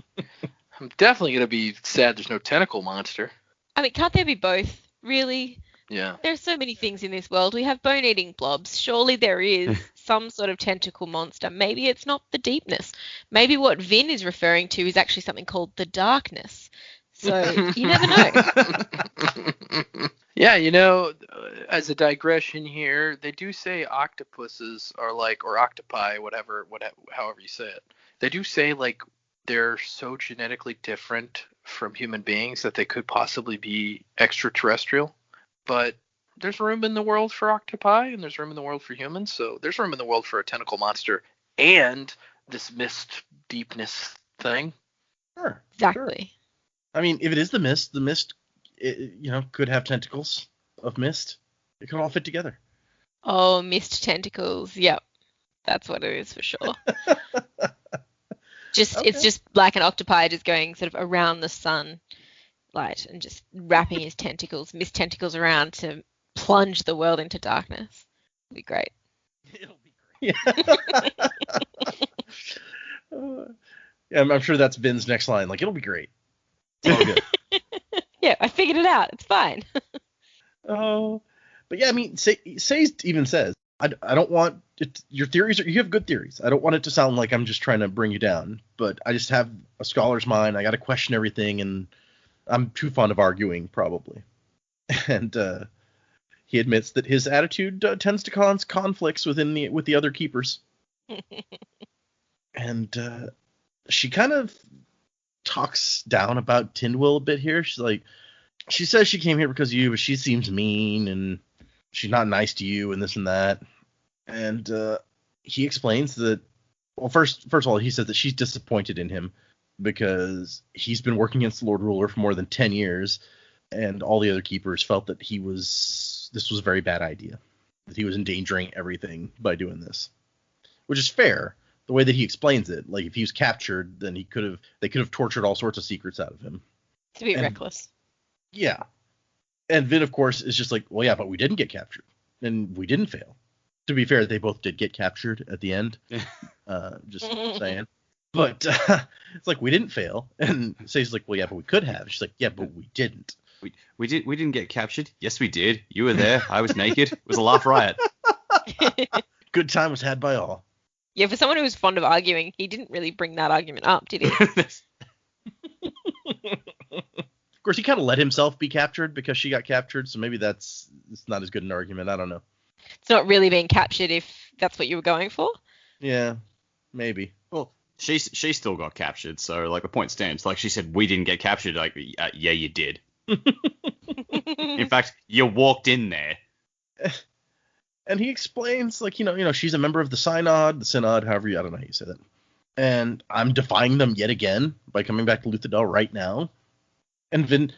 I'm definitely going to be sad there's no tentacle monster. I mean, can't there be both, really? Yeah. There's so many things in this world. We have bone-eating blobs. Surely there is some sort of tentacle monster. Maybe it's not the deepness. Maybe what Vin is referring to is actually something called the darkness. So you never know. Yeah, as a digression here, they do say octopuses are like, or octopi, however you say it. They do say, like, they're so genetically different from human beings that they could possibly be extraterrestrial. But there's room in the world for octopi, and there's room in the world for humans. So there's room in the world for a tentacle monster and this mist deepness thing. Sure. Exactly. Sure. I mean, if it is the mist, could have tentacles of mist. It could all fit together. Oh, mist tentacles. Yep. That's what it is for sure. It's just like an octopi just going sort of around the sun light and just wrapping his tentacles, mist tentacles around to plunge the world into darkness. It'll be great. It'll be great. Yeah. I'm sure that's Vin's next line. Like, it'll be great. It's all good. Yeah, I figured it out. It's fine. Oh, but yeah, I mean, Sazed even says, I don't want it, your theories. You have good theories. I don't want it to sound like I'm just trying to bring you down, but I just have a scholar's mind. I got to question everything, and I'm too fond of arguing, probably. And he admits that his attitude tends to cause conflicts with the other keepers. And she kind of talks down about Tindwyl a bit here. She says she came here because of you, but she seems mean and she's not nice to you and this and that. And he explains that, well, first of all, he says that she's disappointed in him because he's been working against the Lord Ruler for more than 10 years. And all the other keepers felt that this was a very bad idea, that he was endangering everything by doing this, which is fair. The way that he explains it, like if he was captured, then they could have tortured all sorts of secrets out of him. It's a bit reckless. Yeah. And Vin, of course, is just like, well, yeah, but we didn't get captured, and we didn't fail. To be fair, they both did get captured at the end. Just saying. But it's like, we didn't fail. And Say's like, well, yeah, but we could have. She's like, yeah, but we didn't. We didn't get captured. Yes, we did. You were there. I was naked. It was a laugh riot. Good time was had by all. Yeah, for someone who was fond of arguing, he didn't really bring that argument up, did he? Of course, he kind of let himself be captured because she got captured, so maybe it's not as good an argument. I don't know. It's not really being captured if that's what you were going for? Yeah, maybe. Well, she still got captured, so like the point stands. Like she said, we didn't get captured. Like, yeah, you did. In fact, you walked in there. And he explains, like, she's a member of the Synod, however, I don't know how you say that. And I'm defying them yet again by coming back to Luthadel right now. And Vin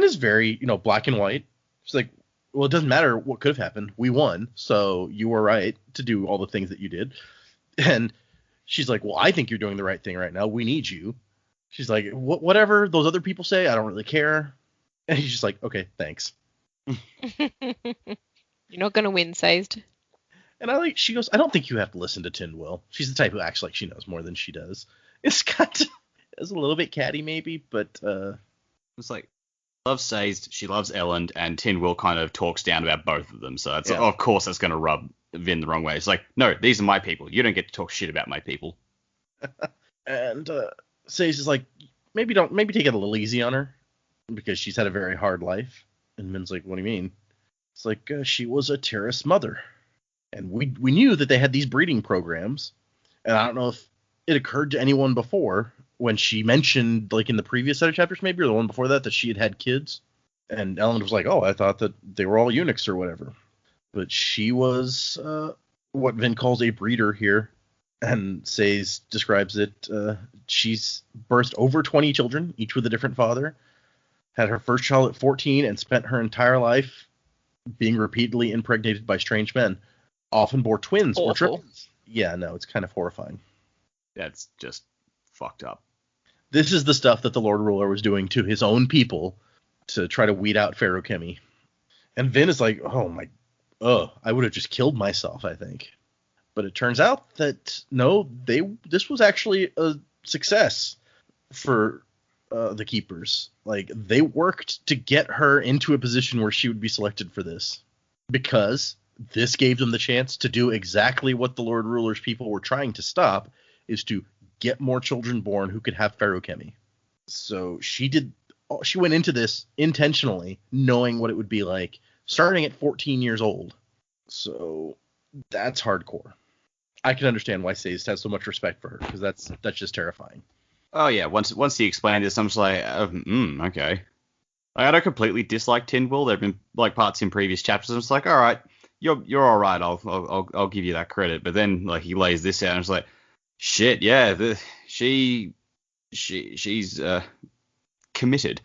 is very, black and white. She's like, well, it doesn't matter what could have happened. We won, so you were right to do all the things that you did. And she's like, well, I think you're doing the right thing right now. We need you. She's like, whatever those other people say, I don't really care. And he's just like, okay, thanks. You're not going to win, Sazed. And she goes, I don't think you have to listen to Tindwyl. She's the type who acts like she knows more than she does. It's a little bit catty maybe, but it's like, loves Sazed, she loves Elend, and Tindwyl kind of talks down about both of them. So it's like, of course that's going to rub Vin the wrong way. It's like, no, these are my people. You don't get to talk shit about my people. And Sazed is like, maybe take it a little easy on her because she's had a very hard life. And Vin's like, what do you mean? It's like, she was a terrorist mother. And we knew that they had these breeding programs. And I don't know if it occurred to anyone before when she mentioned, like in the previous set of chapters maybe, or the one before that she had kids. And Ellen was like, oh, I thought that they were all eunuchs or whatever. But she was what Vin calls a breeder here. And describes it. She's birthed over 20 children, each with a different father. Had her first child at 14 and spent her entire life being repeatedly impregnated by strange men. Often bore twins or triplets. Yeah, no, it's kind of horrifying. That's just fucked up. This is the stuff that the Lord Ruler was doing to his own people to try to weed out Feruchemy. And Vin is like, I would have just killed myself, I think. But it turns out that, no, this was actually a success for the Keepers. Like, they worked to get her into a position where she would be selected for this. Because this gave them the chance to do exactly what the Lord Ruler's people were trying to stop, is to get more children born who could have Feruchemy. So she went into this intentionally, knowing what it would be like, starting at 14 years old. So that's hardcore. I can understand why Sazed has so much respect for her, because that's just terrifying. Oh yeah, once he explained this, I'm just like, okay. I don't completely dislike Tindwyl. There've been like parts in previous chapters. I'm just like, all right, you're all right. I'll give you that credit. But then like he lays this out, and it's like, shit, yeah, she's committed.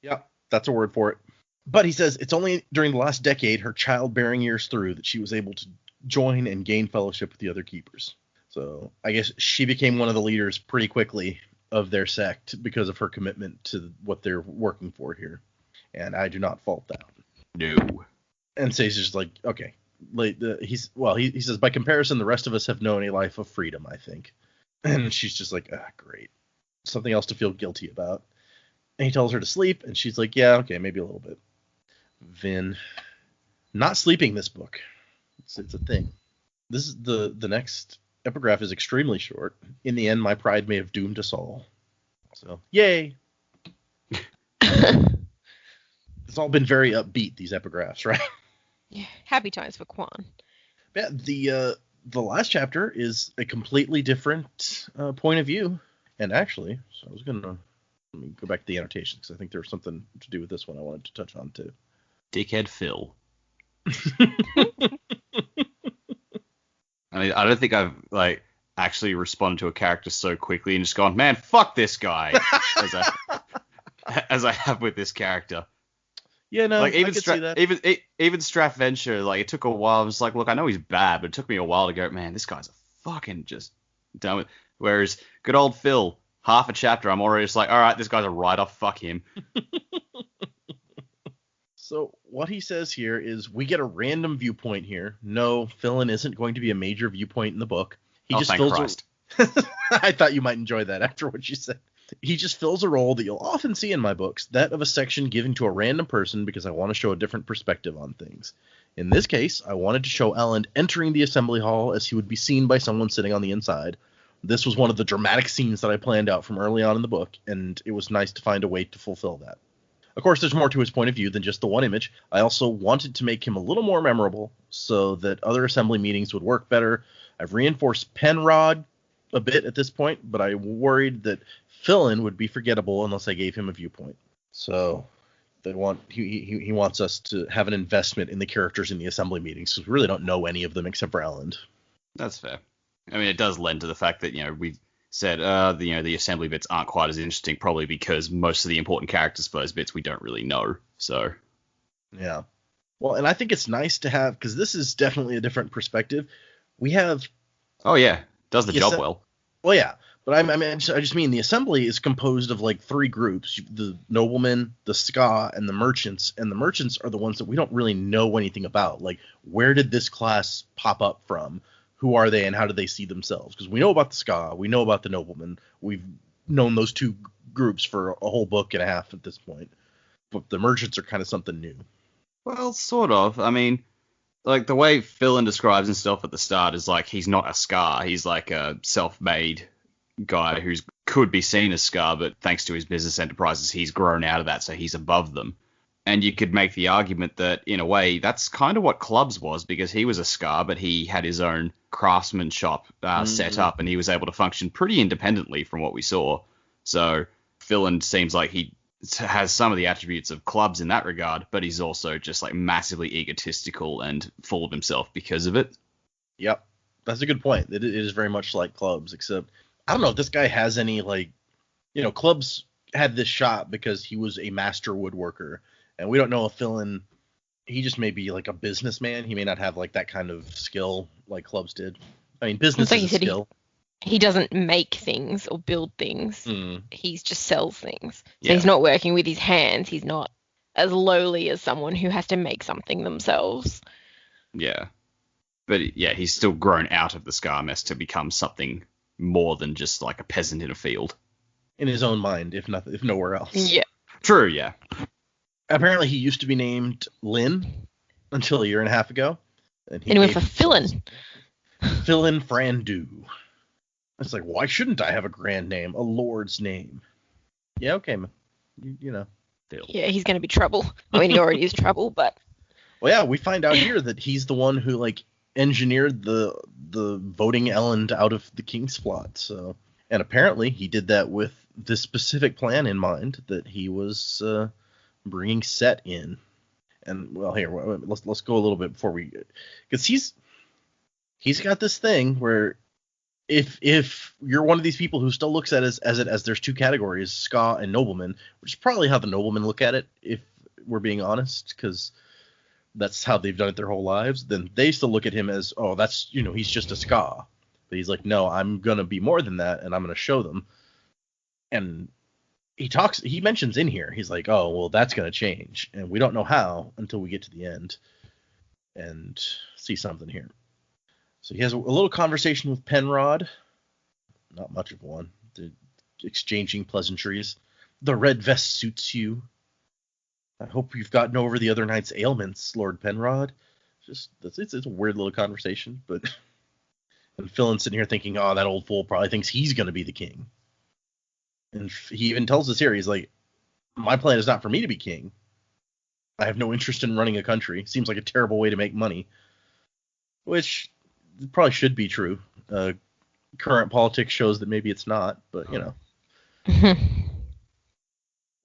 Yeah, that's a word for it. But he says it's only during the last decade, her childbearing years through, that she was able to join and gain fellowship with the other Keepers. So I guess she became one of the leaders pretty quickly of their sect because of her commitment to what they're working for here. And I do not fault that. No. And Sazed is like, okay. He says, by comparison, the rest of us have known a life of freedom, I think. And she's just like, great. Something else to feel guilty about. And he tells her to sleep, and she's like, yeah, okay, maybe a little bit. Vin, not sleeping this book. It's a thing. This is the next epigraph is extremely short. In the end, my pride may have doomed us all. So, yay. It's all been very upbeat, these epigraphs, right? Yeah, happy times for Quan. Yeah, the last chapter is a completely different point of view. And actually, so let me go back to the annotations, because I think there's something to do with this one I wanted to touch on too. Dickhead Phil. I mean, I don't think I've actually responded to a character so quickly and just gone, man, fuck this guy, as I have with this character. Yeah, no, Like I could see that. even Strathventure, like it took a while. I was like, look, I know he's bad, but it took me a while to go, man, this guy's a fucking just done with. Whereas good old Phil, half a chapter, I'm already just like, all right, this guy's a write-off, fuck him. So what he says here is we get a random viewpoint here. No, Philin isn't going to be a major viewpoint in the book. He just thank fills Christ. I thought you might enjoy that after what you said. He just fills a role that you'll often see in my books, that of a section given to a random person because I want to show a different perspective on things. In this case, I wanted to show Elend entering the assembly hall as he would be seen by someone sitting on the inside. This was one of the dramatic scenes that I planned out from early on in the book, and it was nice to find a way to fulfill that. Of course, there's more to his point of view than just the one image. I also wanted to make him a little more memorable so that other assembly meetings would work better. I've reinforced Penrod a bit at this point, but I worried that Philin would be forgettable unless I gave him a viewpoint. So he wants us to have an investment in the characters in the assembly meetings because we really don't know any of them except for Elend. That's fair. I mean, it does lend to the fact that, we've said, the assembly bits aren't quite as interesting, probably because most of the important characters for those bits we don't really know. So, yeah. Well, and I think it's nice to have, because this is definitely a different perspective. We have. Oh yeah, does the job well. Well, yeah, but I just mean the assembly is composed of like three groups: the noblemen, the ska, and the merchants. And the merchants are the ones that we don't really know anything about. Like, where did this class pop up from? Who are they and how do they see themselves? Because we know about the ska, we know about the noblemen. We've known those two groups for a whole book and a half at this point. But the merchants are kind of something new. Well, sort of. I mean, like the way Philin describes himself at the start is like he's not a ska. He's like a self-made guy who could be seen as ska, but thanks to his business enterprises, he's grown out of that, so he's above them. And you could make the argument that, in a way, that's kind of what Clubs was, because he was a ska, but he had his own craftsman shop set up, and he was able to function pretty independently from what we saw. So Philin seems like he has some of the attributes of Clubs in that regard, but he's also just like massively egotistical and full of himself because of it. Yep, that's a good point. It is very much like Clubs, except I don't know if this guy has any, like, Clubs had this shop because he was a master woodworker. And we don't know if Philin, he just may be like a businessman. He may not have like that kind of skill like Clubs did. I mean, business is a skill. He doesn't make things or build things. He just sells things. So he's not working with his hands. He's not as lowly as someone who has to make something themselves. Yeah. But yeah, he's still grown out of the Scar mess to become something more than just like a peasant in a field. In his own mind, if nowhere else. Yeah. True, yeah. Apparently, he used to be named Lynn until a year and a half ago. And he went for Philin. Philin Frandu. It's like, why shouldn't I have a grand name? A lord's name. Yeah, okay, man. You know. Phil. Yeah, he's going to be trouble. I mean, he already is trouble, but... Well, yeah, we find out here that he's the one who, like, engineered the voting Elend out of the king's plot. So, and apparently, he did that with this specific plan in mind, that he was... bringing Cett in. And well, here, let's go a little bit before we, because he's got this thing where if you're one of these people who still looks at it as there's two categories, ska and nobleman, which is probably how the noblemen look at it, if we're being honest, because that's how they've done it their whole lives, then they still look at him as, oh, that's, he's just a ska. But he's like, no, I'm gonna be more than that, and I'm gonna show them. And he mentions in here, he's like, oh, well, that's going to change. And we don't know how until we get to the end and see something here. So he has a little conversation with Penrod. Not much of one. They're exchanging pleasantries. The red vest suits you. I hope you've gotten over the other night's ailments, Lord Penrod. It's a weird little conversation, but and Philin's sitting here thinking, oh, that old fool probably thinks he's going to be the king. And he even tells us here, he's like, my plan is not for me to be king. I have no interest in running a country. Seems like a terrible way to make money. Which probably should be true. Current politics shows that maybe it's not, but,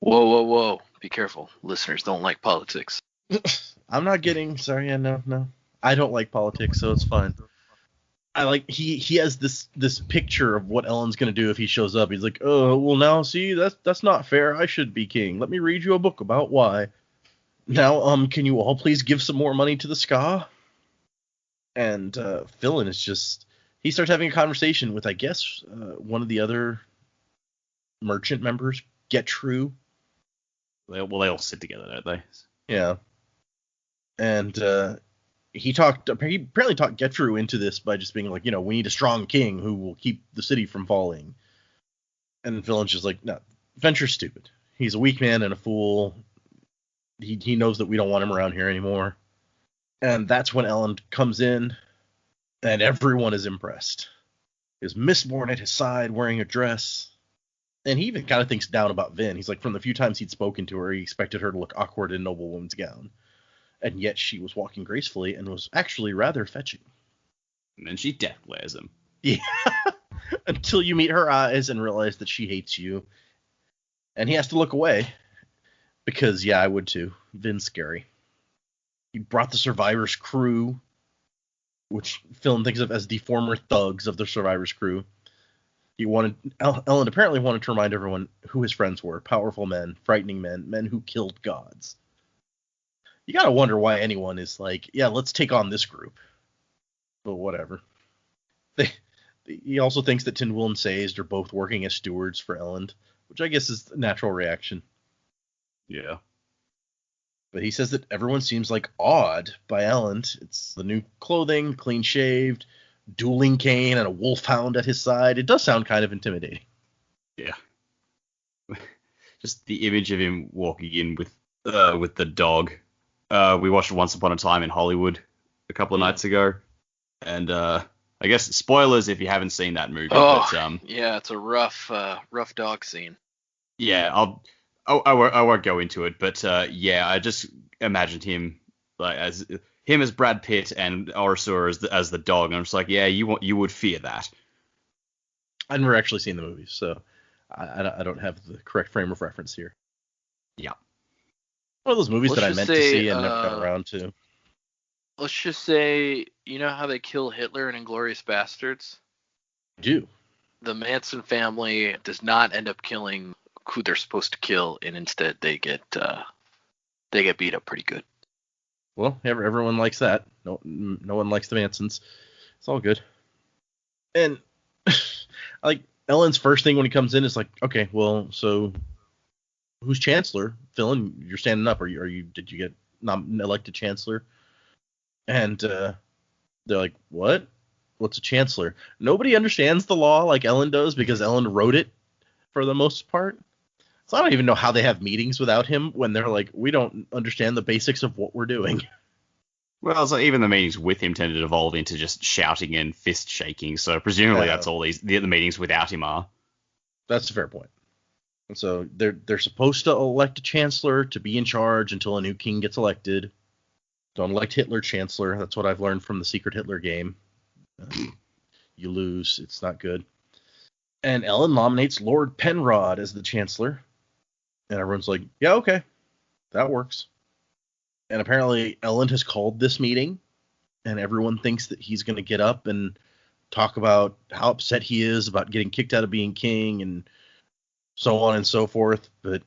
Whoa. Be careful. Listeners don't like politics. I'm not getting... Sorry, yeah, no. I don't like politics, so it's fine. I like he has this picture of what Elend's gonna do if he shows up. He's like, oh, well, now see, that's not fair. I should be king. Let me read you a book about why. Now, can you all please give some more money to the ska? And Philin is just, he starts having a conversation with, I guess, one of the other merchant members, Get True. They all sit together, don't they? Yeah. And he apparently talked Get True into this by just being like, we need a strong king who will keep the city from falling. And Philin's just like, no, Venture's stupid. He's a weak man and a fool. He knows that we don't want him around here anymore. And that's when Elend comes in, and everyone is impressed. There's Mistborn at his side wearing a dress. And he even kind of thinks down about Vin. He's like, from the few times he'd spoken to her, he expected her to look awkward in noblewoman's gown. And yet she was walking gracefully and was actually rather fetching. And then she death glares him. Yeah. Until you meet her eyes and realize that she hates you. And he has to look away. Because, yeah, I would too. Vin's scary. He brought the survivors' crew, which Philin thinks of as the former thugs of the survivors' crew. Elend apparently wanted to remind everyone who his friends were. Powerful men, frightening men who killed gods. You gotta wonder why anyone is like, yeah, let's take on this group. But whatever. He also thinks that Tindwyl and Sazed are both working as stewards for Elend, which I guess is a natural reaction. Yeah. But he says that everyone seems like awed by Elend. It's the new clothing, clean shaved, dueling cane, and a wolfhound at his side. It does sound kind of intimidating. Yeah. Just the image of him walking in with the dog. We watched Once Upon a Time in Hollywood a couple of nights ago, and I guess spoilers if you haven't seen that movie. Oh, but, yeah, it's a rough dog scene. Yeah, I won't go into it, but yeah, I just imagined him like as Brad Pitt and Orsur as the dog, and I'm just like, yeah, you would fear that. I've never actually seen the movie, so I don't have the correct frame of reference here. Yeah. One of those movies Let's that I just meant to say, see and never got around to. Let's just say, you know how they kill Hitler in Inglourious Bastards? I do. The Manson family does not end up killing who they're supposed to kill, and instead they get beat up pretty good. Well, everyone likes that. No one likes the Mansons. It's all good. And like Elend's first thing when he comes in is like, okay, well, so who's Chancellor? Philin, you're standing up. Did you get elected Chancellor? And they're like, what? What's a Chancellor? Nobody understands the law like Elend does because Elend wrote it for the most part. So I don't even know how they have meetings without him when they're like, we don't understand the basics of what we're doing. Well, so even the meetings with him tend to devolve into just shouting and fist shaking. So presumably that's all the meetings without him are. That's a fair point. And so they're supposed to elect a chancellor to be in charge until a new king gets elected. Don't elect Hitler chancellor. That's what I've learned from the Secret Hitler game. You lose. It's not good. And Elend nominates Lord Penrod as the chancellor. And everyone's like, yeah, okay. That works. And apparently Elend has called this meeting. And everyone thinks that he's going to get up and talk about how upset he is about getting kicked out of being king and so on and so forth. But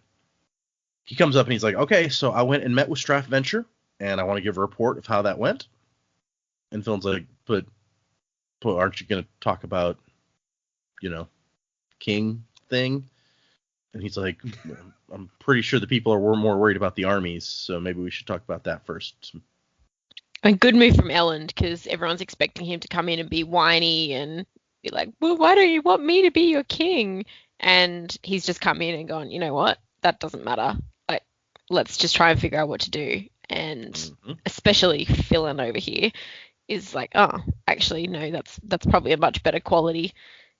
he comes up and he's like, okay, so I went and met with Straff Venture. And I want to give a report of how that went. And Philin's like, but aren't you going to talk about, king thing? And he's like, I'm pretty sure the people are more worried about the armies, so maybe we should talk about that first. A good move from Elend, because everyone's expecting him to come in and be whiny and be like, well, why don't you want me to be your king? And he's just come in and gone, you know what? That doesn't matter. Like, let's just try and figure out what to do. And especially Philin over here is like, oh, actually, no, that's probably a much better quality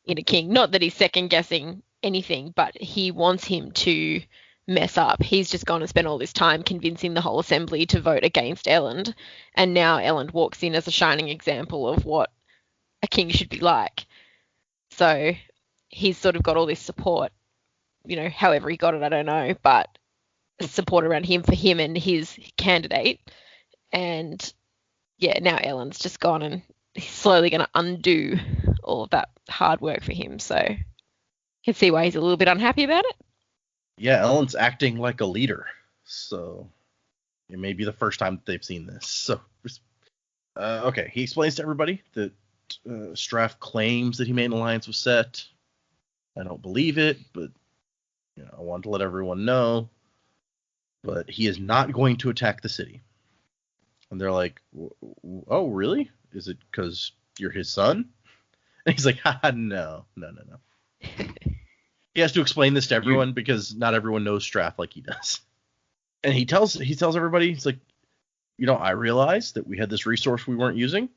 in a king. Not that he's second guessing anything, but he wants him to mess up. He's just gone and spent all this time convincing the whole assembly to vote against Elend, and now Elend walks in as a shining example of what a king should be like. So he's sort of got all this support, however he got it, I don't know, but support around him for him and his candidate. And yeah, now Elend's just gone and he's slowly going to undo all of that hard work for him. So you can see why he's a little bit unhappy about it. Yeah, Elend's acting like a leader. So It may be the first time that they've seen this. So, okay, he explains to everybody that Straff claims that he made an alliance with Cett. I don't believe it, but I want to let everyone know. But he is not going to attack the city. And they're like, oh, really? Is it because you're his son? And he's like, no. He has to explain this to everyone because not everyone knows Straff like he does. And he tells everybody, he's like, I realized that we had this resource we weren't using.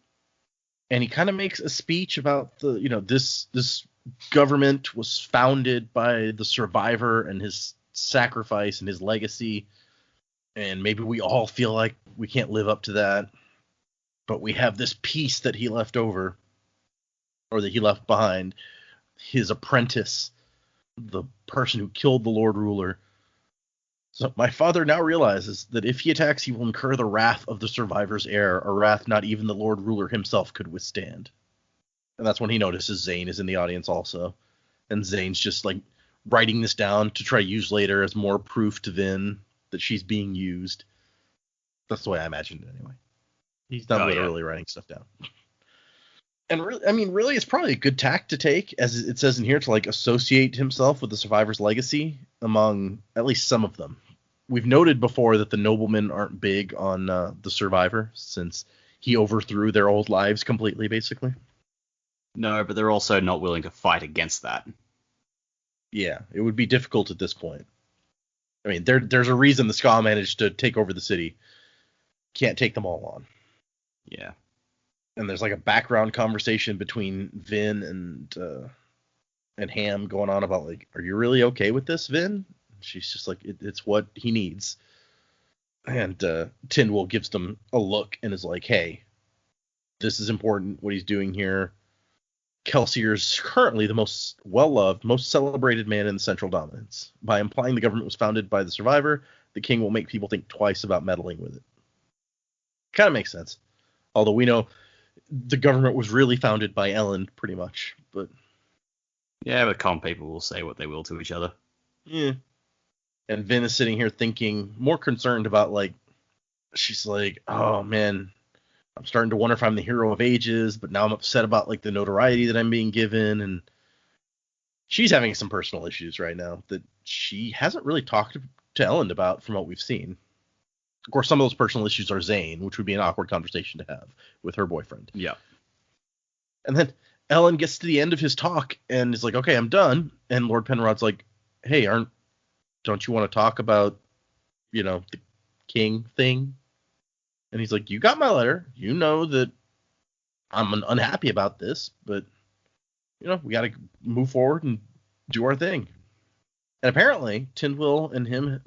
And he kind of makes a speech about this government was founded by the survivor and his sacrifice and his legacy. And maybe we all feel like we can't live up to that. But we have this piece that he left over, or that he left behind, his apprentice, the person who killed the Lord Ruler. So my father now realizes that if he attacks, he will incur the wrath of the survivor's heir, a wrath not even the Lord Ruler himself could withstand. And that's when he notices Zane is in the audience also. And Zane's just like writing this down to try to use later as more proof to Vin that she's being used. That's the way I imagined it anyway. He's not literally writing stuff down. And really, it's probably a good tack to take, as it says in here, to like associate himself with the survivor's legacy among at least some of them. We've noted before that the noblemen aren't big on the survivor, since he overthrew their old lives completely, basically. No, but they're also not willing to fight against that. Yeah, it would be difficult at this point. I mean, there's a reason the Ska managed to take over the city. Can't take them all on. Yeah. And there's like a background conversation between Vin and Ham going on about like, are you really okay with this, Vin? She's just like, it's what he needs. And Tindwyl gives them a look and is like, hey, this is important, what he's doing here. Kelsier's currently the most well-loved, most celebrated man in the Central Dominance. By implying the government was founded by the survivor, the king will make people think twice about meddling with it. Kind of makes sense. Although we know the government was really founded by Ellen, pretty much. But yeah, but common people will say what they will to each other. Yeah. And Vin is sitting here thinking, more concerned about, like, she's like, oh, man, I'm starting to wonder if I'm the hero of ages, but now I'm upset about, like, the notoriety that I'm being given. And she's having some personal issues right now that she hasn't really talked to Ellen about from what we've seen. Of course, some of those personal issues are Zane, which would be an awkward conversation to have with her boyfriend. Yeah. And then Ellen gets to the end of his talk and is like, okay, I'm done. And Lord Penrod's like, hey, don't you want to talk about, the king thing? And he's like, you got my letter. You know that I'm unhappy about this, but, we got to move forward and do our thing. And apparently, Tindwyl and him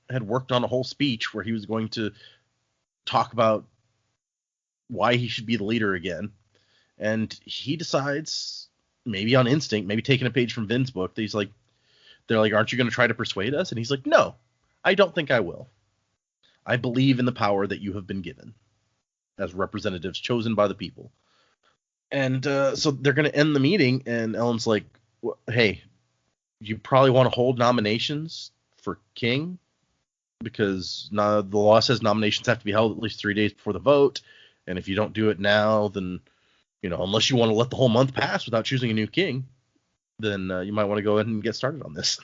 had worked on a whole speech where he was going to talk about why he should be the leader again. And he decides, maybe on instinct, maybe taking a page from Vin's book, that they're like, aren't you going to try to persuade us? And he's like, no, I don't think I will. I believe in the power that you have been given as representatives chosen by the people. And so they're going to end the meeting, and Ellen's like, hey, you probably want to hold nominations for king, because the law says nominations have to be held at least 3 days before the vote. And if you don't do it now, then, unless you want to let the whole month pass without choosing a new king, then you might want to go ahead and get started on this.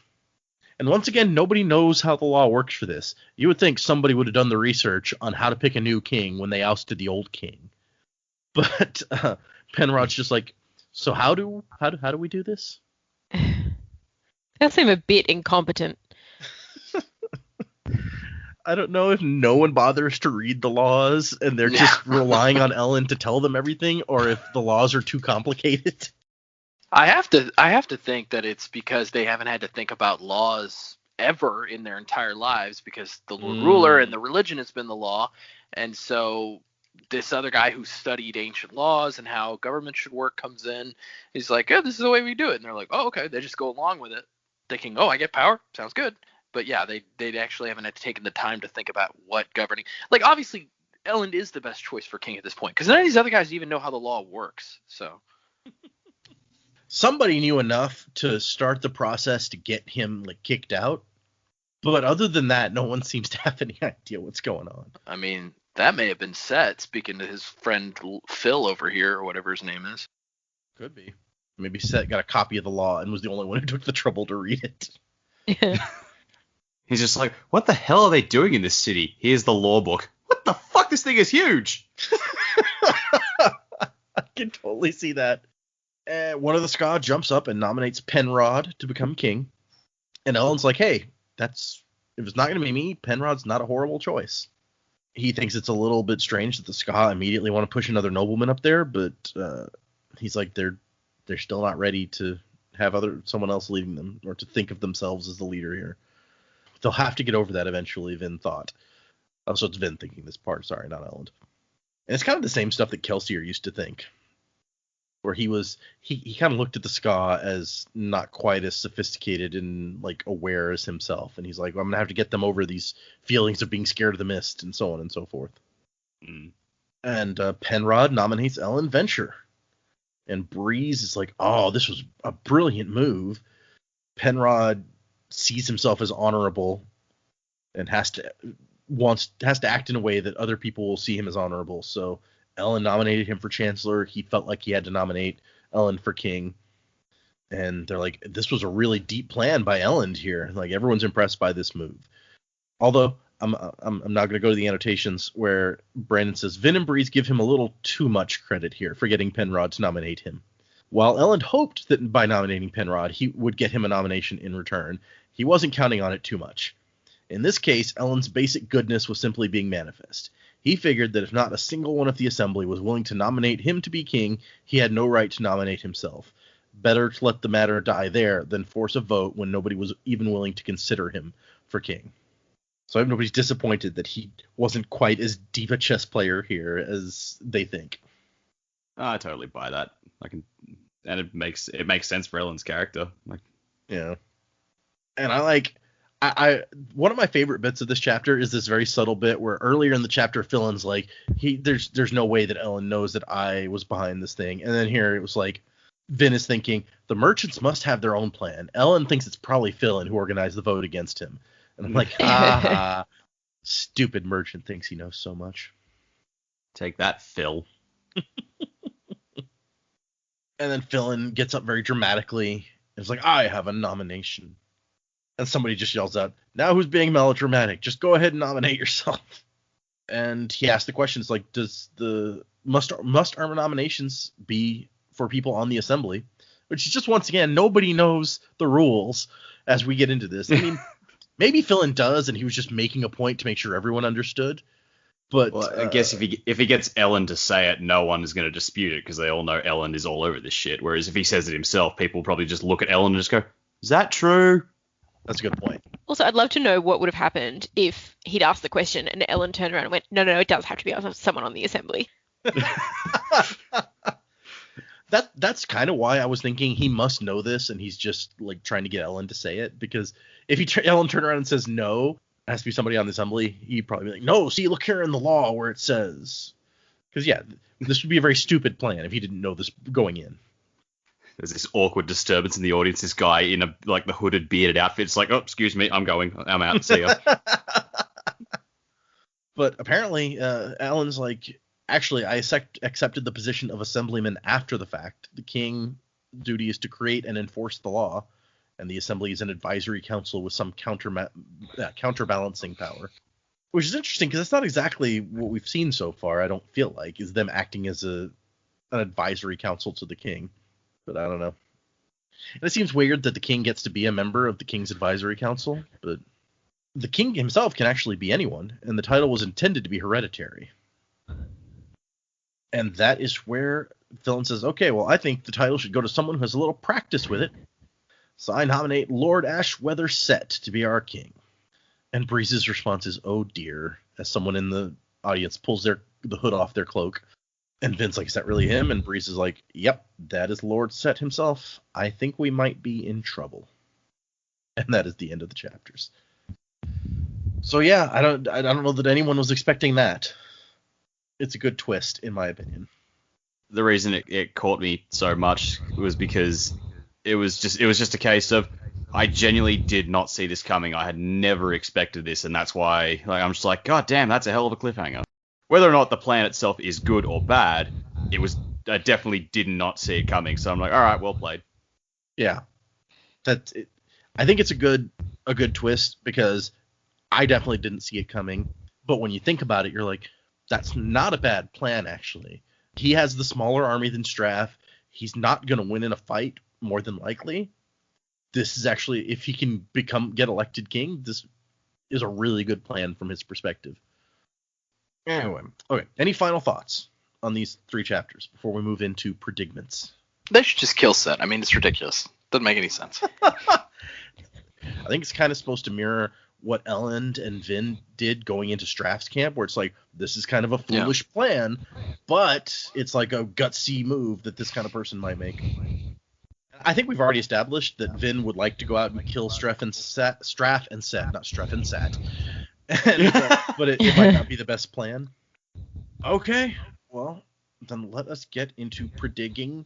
And once again, nobody knows how the law works for this. You would think somebody would have done the research on how to pick a new king when they ousted the old king. But Penrod's just like, so how do we do this? That seems a bit incompetent. I don't know if no one bothers to read the laws and they're just relying on Ellen to tell them everything, or if the laws are too complicated. I have to think that it's because they haven't had to think about laws ever in their entire lives, because the Lord Ruler and the religion has been the law. And so this other guy who studied ancient laws and how government should work comes in. He's like, oh, this is the way we do it. And they're like, oh, okay. They just go along with it, thinking, oh, I get power. Sounds good. But yeah, they actually haven't had taken the time to think about what governing. Like, obviously, Ellen is the best choice for king at this point, because none of these other guys even know how the law works. So somebody knew enough to start the process to get him kicked out. But other than that, no one seems to have any idea what's going on. I mean, that may have been Cett speaking to his friend Phil over here, or whatever his name is. Could be. Maybe Cett got a copy of the law and was the only one who took the trouble to read it. He's just like, what the hell are they doing in this city? Here's the law book. What the fuck? This thing is huge. I can totally see that. One of the Ska jumps up and nominates Penrod to become king. And Ellen's like, hey, if it's not going to be me, Penrod's not a horrible choice. He thinks it's a little bit strange that the Ska immediately want to push another nobleman up there, but he's like, they're still not ready to have someone else leading them, or to think of themselves as the leader here. They'll have to get over that eventually, Vin thought. Oh, so it's Vin thinking this part, sorry, not Ellen. And it's kind of the same stuff that Kelsier used to think, where he kind of looked at the Ska as not quite as sophisticated and like aware as himself, and he's like, well, I'm gonna have to get them over these feelings of being scared of the mist and so on and so forth. And Penrod nominates Ellen Venture, and Breeze is like, oh, this was a brilliant move. Penrod sees himself as honorable and has to act in a way that other people will see him as honorable. So Ellen nominated him for Chancellor. He felt like he had to nominate Ellen for King. And they're like, this was a really deep plan by Ellen here. Like, everyone's impressed by this move. Although I'm now going to go to the annotations where Brandon says Vin and Breeze give him a little too much credit here for getting Penrod to nominate him. While Ellen hoped that by nominating Penrod, he would get him a nomination in return, he wasn't counting on it too much. In this case, Ellen's basic goodness was simply being manifest. He figured that if not a single one of the assembly was willing to nominate him to be king, he had no right to nominate himself. Better to let the matter die there than force a vote when nobody was even willing to consider him for king. So I hope nobody's disappointed that he wasn't quite as deep a chess player here as they think. I totally buy that. And it makes sense for Ellen's character. Yeah. And I one of my favorite bits of this chapter is this very subtle bit where earlier in the chapter, Philon's like, there's no way that Ellen knows that I was behind this thing. And then here it was like, Vin is thinking, the merchants must have their own plan. Ellen thinks it's probably Philon who organized the vote against him. And I'm like, stupid merchant thinks he knows so much. Take that, Phil. And then Philon gets up very dramatically and is like, I have a nomination. And somebody just yells out, now who's being melodramatic? Just go ahead and nominate yourself. And he asked the question, it's like, must armor nominations be for people on the assembly? Which is just, once again, nobody knows the rules as we get into this. I mean, maybe Philon does, and he was just making a point to make sure everyone understood. But I guess if he gets Ellen to say it, no one is going to dispute it because they all know Ellen is all over this shit. Whereas if he says it himself, people will probably just look at Ellen and just go, is that true? That's a good point. Also, I'd love to know what would have happened if he'd asked the question and Ellen turned around and went, no, it does have to be someone on the assembly. That's kind of why I was thinking he must know this, and he's just like trying to get Ellen to say it, because if Ellen turned around and says no, it has to be somebody on the assembly, he'd probably be like, no, see, look here in the law where it says. Because, yeah, this would be a very stupid plan if he didn't know this going in. There's this awkward disturbance in the audience. This guy in the hooded, bearded outfit. It's like, oh, excuse me, I'm out. See ya. But apparently, Ellen's like, actually, I accepted the position of assemblyman after the fact. The king's duty is to create and enforce the law, and the assembly is an advisory council with some counterbalancing power. Which is interesting, because that's not exactly what we've seen so far, I don't feel like, is them acting as an advisory council to the king. But I don't know. And it seems weird that the king gets to be a member of the king's advisory council, but the king himself can actually be anyone, and the title was intended to be hereditary. And that is where Philon says, okay, well, I think the title should go to someone who has a little practice with it. So I nominate Lord Ashweather Cett to be our king. And Breeze's response is, oh dear, as someone in the audience pulls the hood off their cloak. And Vin's like, is that really him? And Breeze is like, yep, that is Lord Cett himself. I think we might be in trouble. And that is the end of the chapters. So yeah, I don't know that anyone was expecting that. It's a good twist, in my opinion. The reason it caught me so much was because it was just a case of, I genuinely did not see this coming. I had never expected this, and that's why I'm just like, God damn, that's a hell of a cliffhanger. Whether or not the plan itself is good or bad, I definitely did not see it coming. So I'm like, all right, well played. Yeah, that's it. I think it's a good twist because I definitely didn't see it coming. But when you think about it, you're like, that's not a bad plan, actually. He has the smaller army than Straff. He's not going to win in a fight, more than likely. This is actually, if he can get elected king, this is a really good plan from his perspective. Anyway, okay. Any final thoughts on these 3 chapters before we move into predicaments? They should just kill Cett. I mean, it's ridiculous. Doesn't make any sense. I think it's kind of supposed to mirror what Elend and Vin did going into Straff's camp, where it's like, this is kind of a foolish plan, but it's like a gutsy move that this kind of person might make. I think we've already established that Vin would like to go out and kill Straff and Cett, not Straff and Cett. But it might not be the best plan. Okay, well, then let us get into predigging.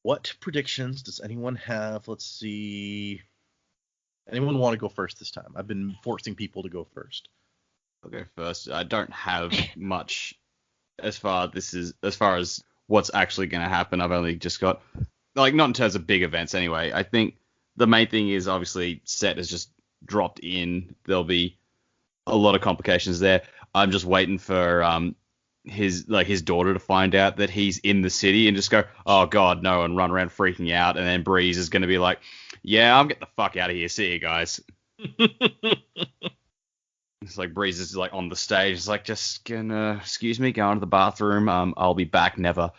What predictions does anyone have? Let's see. Anyone want to go first this time? I've been forcing people to go first. I'll go first. I don't have much as far as what's actually going to happen. I've only just got, not in terms of big events anyway. I think the main thing is obviously Cett has just dropped in. There'll be a lot of complications there. I'm just waiting for his daughter to find out that he's in the city and just go, oh god no, and run around freaking out, and then Breeze is going to be like, yeah, I'm getting the fuck out of here, see you guys. It's like Breeze is like on the stage, it's like, just gonna, excuse me, go into the bathroom, I'll be back, never.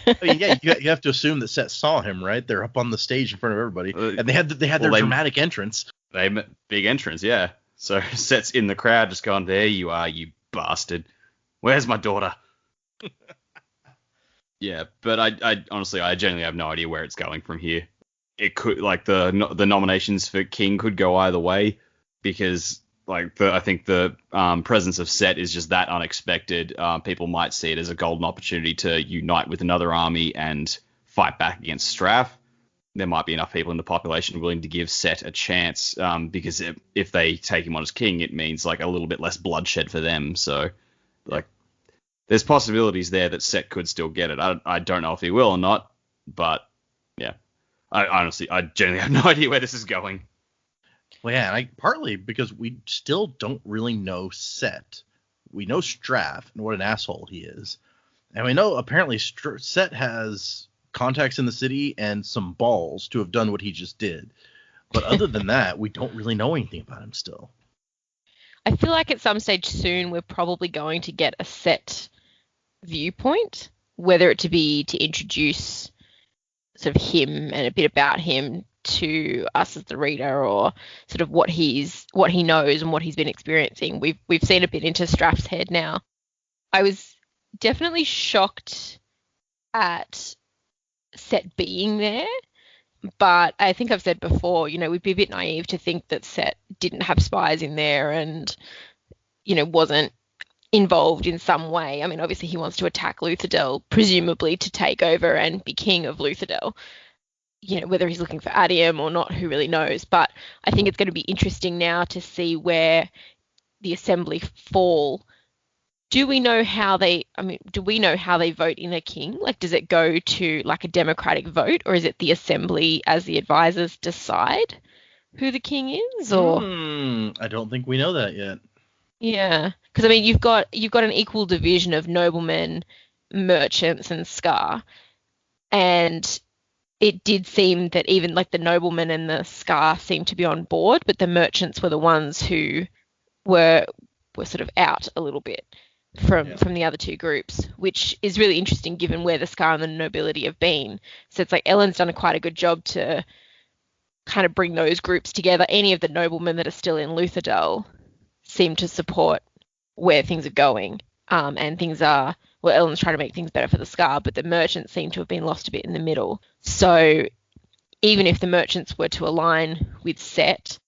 I mean, yeah, you have to assume that Cett saw him, right? They're up on the stage in front of everybody, and they had their dramatic entrance. Big entrance, yeah. So Cett's in the crowd, just going, there you are, you bastard. Where's my daughter? Yeah, but I honestly, I genuinely have no idea where it's going from here. It could, like, the nominations for King could go either way, because I think the presence of Cett is just that unexpected. People might see it as a golden opportunity to unite with another army and fight back against Straff. There might be enough people in the population willing to give Cett a chance, because if they take him on as king, it means like a little bit less bloodshed for them. So, like, there's possibilities there that Cett could still get it. I don't know if he will or not, but yeah, I genuinely have no idea where this is going. Well, yeah, and partly because we still don't really know Cett. We know Straff and what an asshole he is, and we know apparently Cett has contacts in the city and some balls to have done what he just did. But other than that, we don't really know anything about him still. I feel like at some stage soon we're probably going to get a Cett viewpoint, whether it to be to introduce sort of him and a bit about him to us as the reader, or sort of what he knows and what he's been experiencing. We've seen a bit into Straff's head now. I was definitely shocked at Cett being there, but I think I've said before, we'd be a bit naive to think that Cett didn't have spies in there and, wasn't involved in some way. I mean, obviously he wants to attack Luthadel, presumably to take over and be king of Luthadel. Whether he's looking for Adium or not, who really knows? But I think it's going to be interesting now to see where the assembly fall. Do we know how they vote in a king? Like, does it go to like a democratic vote, or is it the assembly as the advisors decide who the king is? Or I don't think we know that yet. Yeah, because I mean, you've got an equal division of noblemen, merchants, and Scar, and it did seem that even like the noblemen and the Scar seemed to be on board, but the merchants were the ones who were sort of out a little bit from the other two groups, which is really interesting given where the Scar and the nobility have been. So it's like Ellen's done quite a good job to kind of bring those groups together. Any of the noblemen that are still in Luthadel seem to support where things are going, and things are, well, Ellen's trying to make things better for the Scar, but the merchants seem to have been lost a bit in the middle. So even if the merchants were to align with Cett,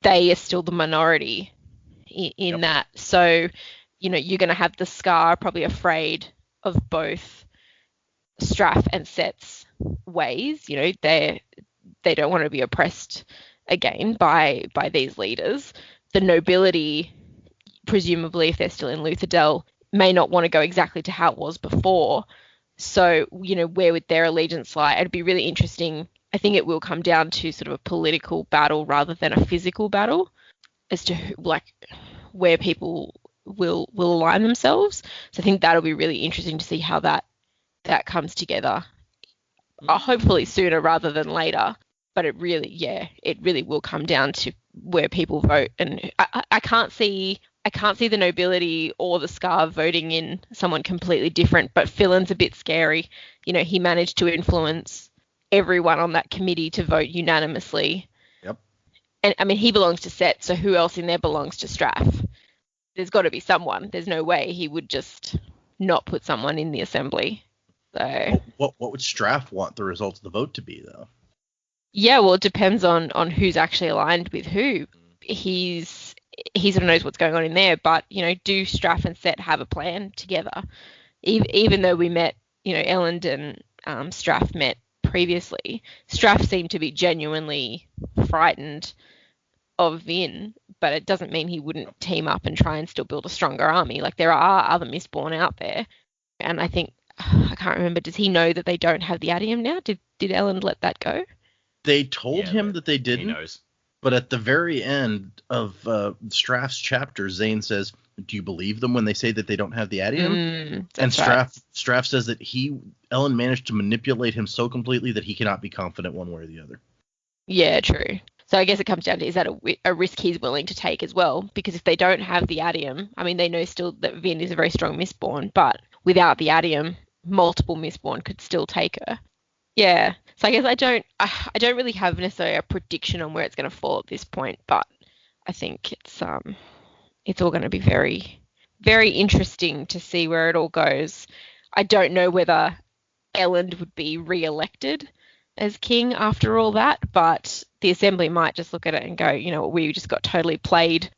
they are still the minority in that. So, you're going to have the Scar probably afraid of both Straff and Cett's ways. they don't want to be oppressed again by these leaders. The nobility, presumably if they're still in Lutherdale, may not want to go exactly to how it was before. So, where would their allegiance lie? It'd be really interesting. I think it will come down to sort of a political battle rather than a physical battle as to where people will align themselves. So I think that'll be really interesting to see how that comes together. Hopefully sooner rather than later. But it really will come down to where people vote. And I can't see the nobility or the Scar voting in someone completely different. But Fillin's a bit scary. He managed to influence everyone on that committee to vote unanimously. Yep. And I mean, he belongs to Cett, so who else in there belongs to Straff? There's got to be someone. There's no way he would just not put someone in the assembly. So what would Straff want the result of the vote to be, though? Yeah, well, it depends on who's actually aligned with who. He sort of knows what's going on in there, but do Straff and Cett have a plan together? Even though we met, Elend and Straff met previously, Straff seemed to be genuinely frightened of Vin, but it doesn't mean he wouldn't team up and try and still build a stronger army. Like, there are other Mistborn out there, and I think, I can't remember, does he know that they don't have the Adium now? Did Elend let that go? They told him that they didn't. He knows. But at the very end of Straff's chapter, Zane says, "Do you believe them when they say that they don't have the Adium?" And Straff says that Elend managed to manipulate him so completely that he cannot be confident one way or the other. Yeah, true. So I guess it comes down to, is that a risk he's willing to take as well? Because if they don't have the Adium, I mean, they know still that Vin is a very strong Mistborn, but without the Adium, multiple Mistborn could still take her. Yeah. So I guess I don't really have necessarily a prediction on where it's going to fall at this point, but I think it's all going to be very, very interesting to see where it all goes. I don't know whether Elend would be re-elected as king after all that, but the assembly might just look at it and go, we just got totally played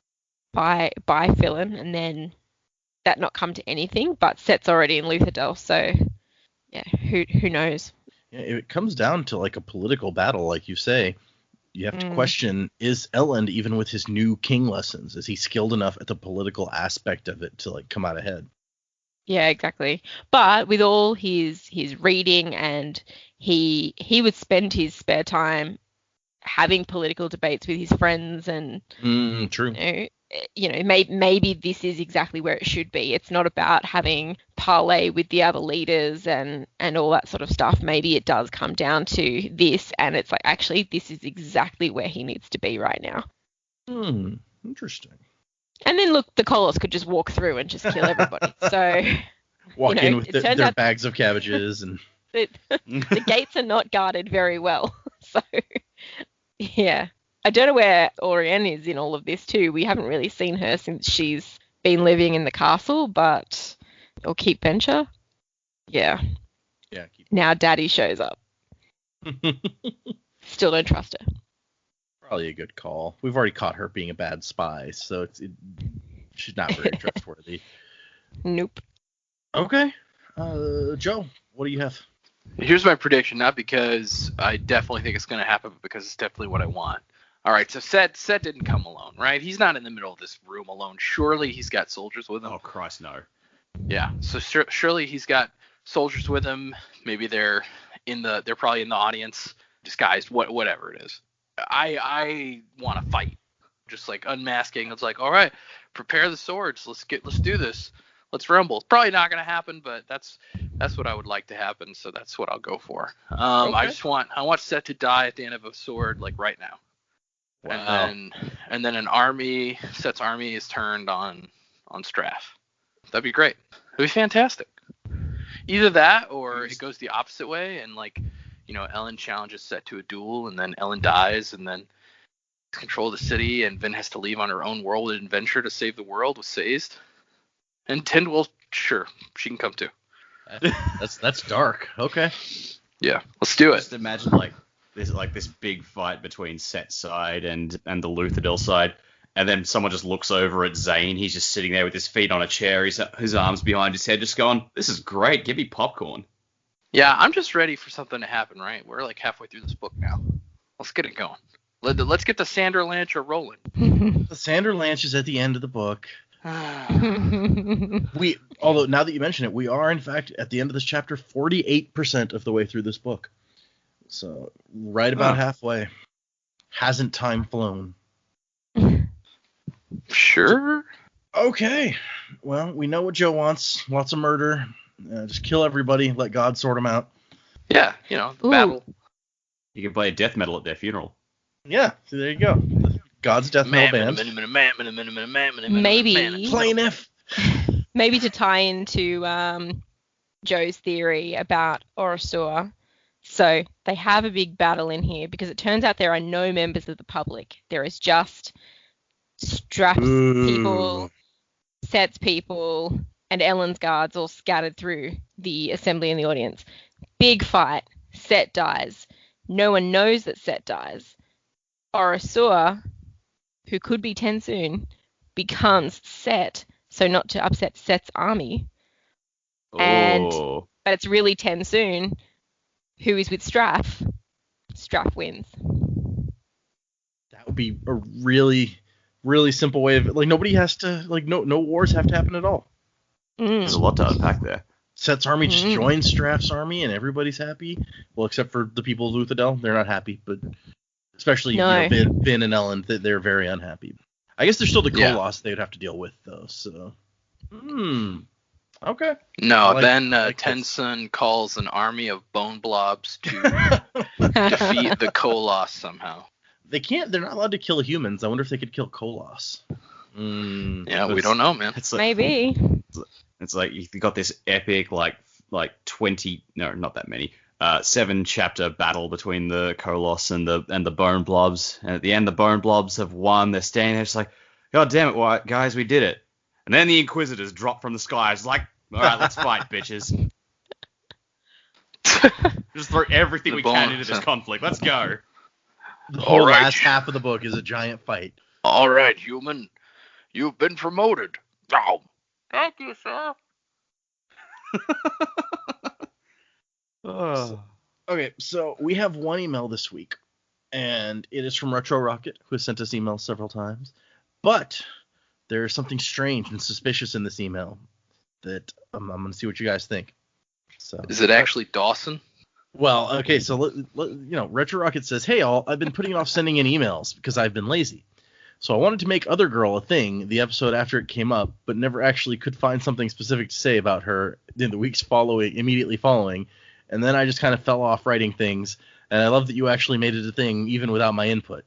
by Fillin, and then that not come to anything. But Cett's already in Lutherdale, so yeah, who knows? Yeah, if it comes down to like a political battle, like you say, you have to question, is Elend, even with his new king lessons, is he skilled enough at the political aspect of it to like come out ahead? Yeah, exactly. But with all his reading, and he would spend his spare time having political debates with his friends, and true. Maybe this is exactly where it should be. It's not about having parley with the other leaders and all that sort of stuff. Maybe it does come down to this, and it's like, actually, this is exactly where he needs to be right now. Interesting. And then look, the Kolos could just walk through and just kill everybody. So walk in with their bags of cabbages and the gates are not guarded very well. So yeah. I don't know where Orianne is in all of this too. We haven't really seen her since she's been living in the castle, or Keep Venture. Yeah. Yeah. Now Daddy shows up. Still don't trust her. Probably a good call. We've already caught her being a bad spy, so she's not very trustworthy. Nope. Okay. Joe, what do you have? Here's my prediction, not because I definitely think it's going to happen, but because it's definitely what I want. All right, so Cett didn't come alone, right? He's not in the middle of this room alone. Surely he's got soldiers with him. Oh, Christ, no. Yeah, so surely he's got soldiers with him. Maybe they're probably in the audience, disguised, whatever it is. I want to fight, just like unmasking. It's like, all right, prepare the swords. Let's do this. Let's rumble. It's probably not going to happen, but that's what I would like to happen. So that's what I'll go for. Okay. I want Cett to die at the end of a sword, like right now. Wow. And then Cett's army is turned on Straff. That'd be great. It'd be fantastic. Either that, or it goes the opposite way, and Elend challenges Cett to a duel, and then Elend dies, and then control the city, and Vin has to leave on her own world adventure to save the world with Sazed. And Tyndall, sure, she can come too. That's dark. Okay. Yeah, let's do it. Just imagine this big fight between Cett's side and the Lutherdale side, and then someone just looks over at Zane. He's just sitting there with his feet on a chair, his arms behind his head, just going, "This is great. Give me popcorn." Yeah, I'm just ready for something to happen. Right, we're like halfway through this book now. Let's get it going. Let's get the Sanderlanche rolling. The Sanderlanche is at the end of the book. Although now that you mention it, we are in fact at the end of this chapter 48% of the way through this book. So right about halfway. Hasn't time flown? Sure. Okay. Well, we know what Joe wants. Lots of murder. Just kill everybody. Let God sort them out. Yeah, battle. You can play death metal at their funeral. Yeah, so there you go. God's death metal band. Maybe. Plain F. Maybe to tie into Joe's theory about Orosur. So they have a big battle in here because it turns out there are no members of the public. There is just Straff's people, Cett's people, and Ellen's guards all scattered through the assembly and the audience. Big fight. Cett dies. No one knows that Cett dies. Orosur, who could be TenSoon, becomes Cett, so not to upset Cett's army. But it's really TenSoon who is with Straff. Straff wins. That would be a really, really simple way of it. Like, nobody has to, like, no wars have to happen at all. There's a lot to unpack there. Cett's army just joins Straff's army and everybody's happy. Well, except for the people of Luthadel. They're not happy, but especially Vin and Ellen, they're very unhappy. I guess there's still the Koloss they would have to deal with, though, so... Okay. No, then TenSoon calls an army of bone blobs to defeat the Koloss somehow. They're not allowed to kill humans. I wonder if they could kill Koloss. Yeah, we don't know, man. It's like, Maybe. It's like you've got this epic, like 20, no, not that many, 7-chapter battle between the Koloss and the bone blobs. And at the end, the bone blobs have won. They're standing there, just like, God damn it, guys, we did it. And then the Inquisitors drop from the sky. It's like, all right, let's fight, bitches. Just throw everything we can into this conflict. Let's go. The whole last half of the book is a giant fight. All right, human. You've been promoted. Oh, thank you, sir. Okay, so we have one email this week, and it is from Retro Rocket, who has sent us emails several times. But there is something strange and suspicious in this email that I'm going to see what you guys think. So, is it actually Dawson? Well, okay, so Retro Rocket says, "Hey all, I've been putting off sending in emails because I've been lazy. So I wanted to make Other Girl a thing the episode after it came up, but never actually could find something specific to say about her in the weeks immediately following. And then I just kind of fell off writing things, and I love that you actually made it a thing even without my input.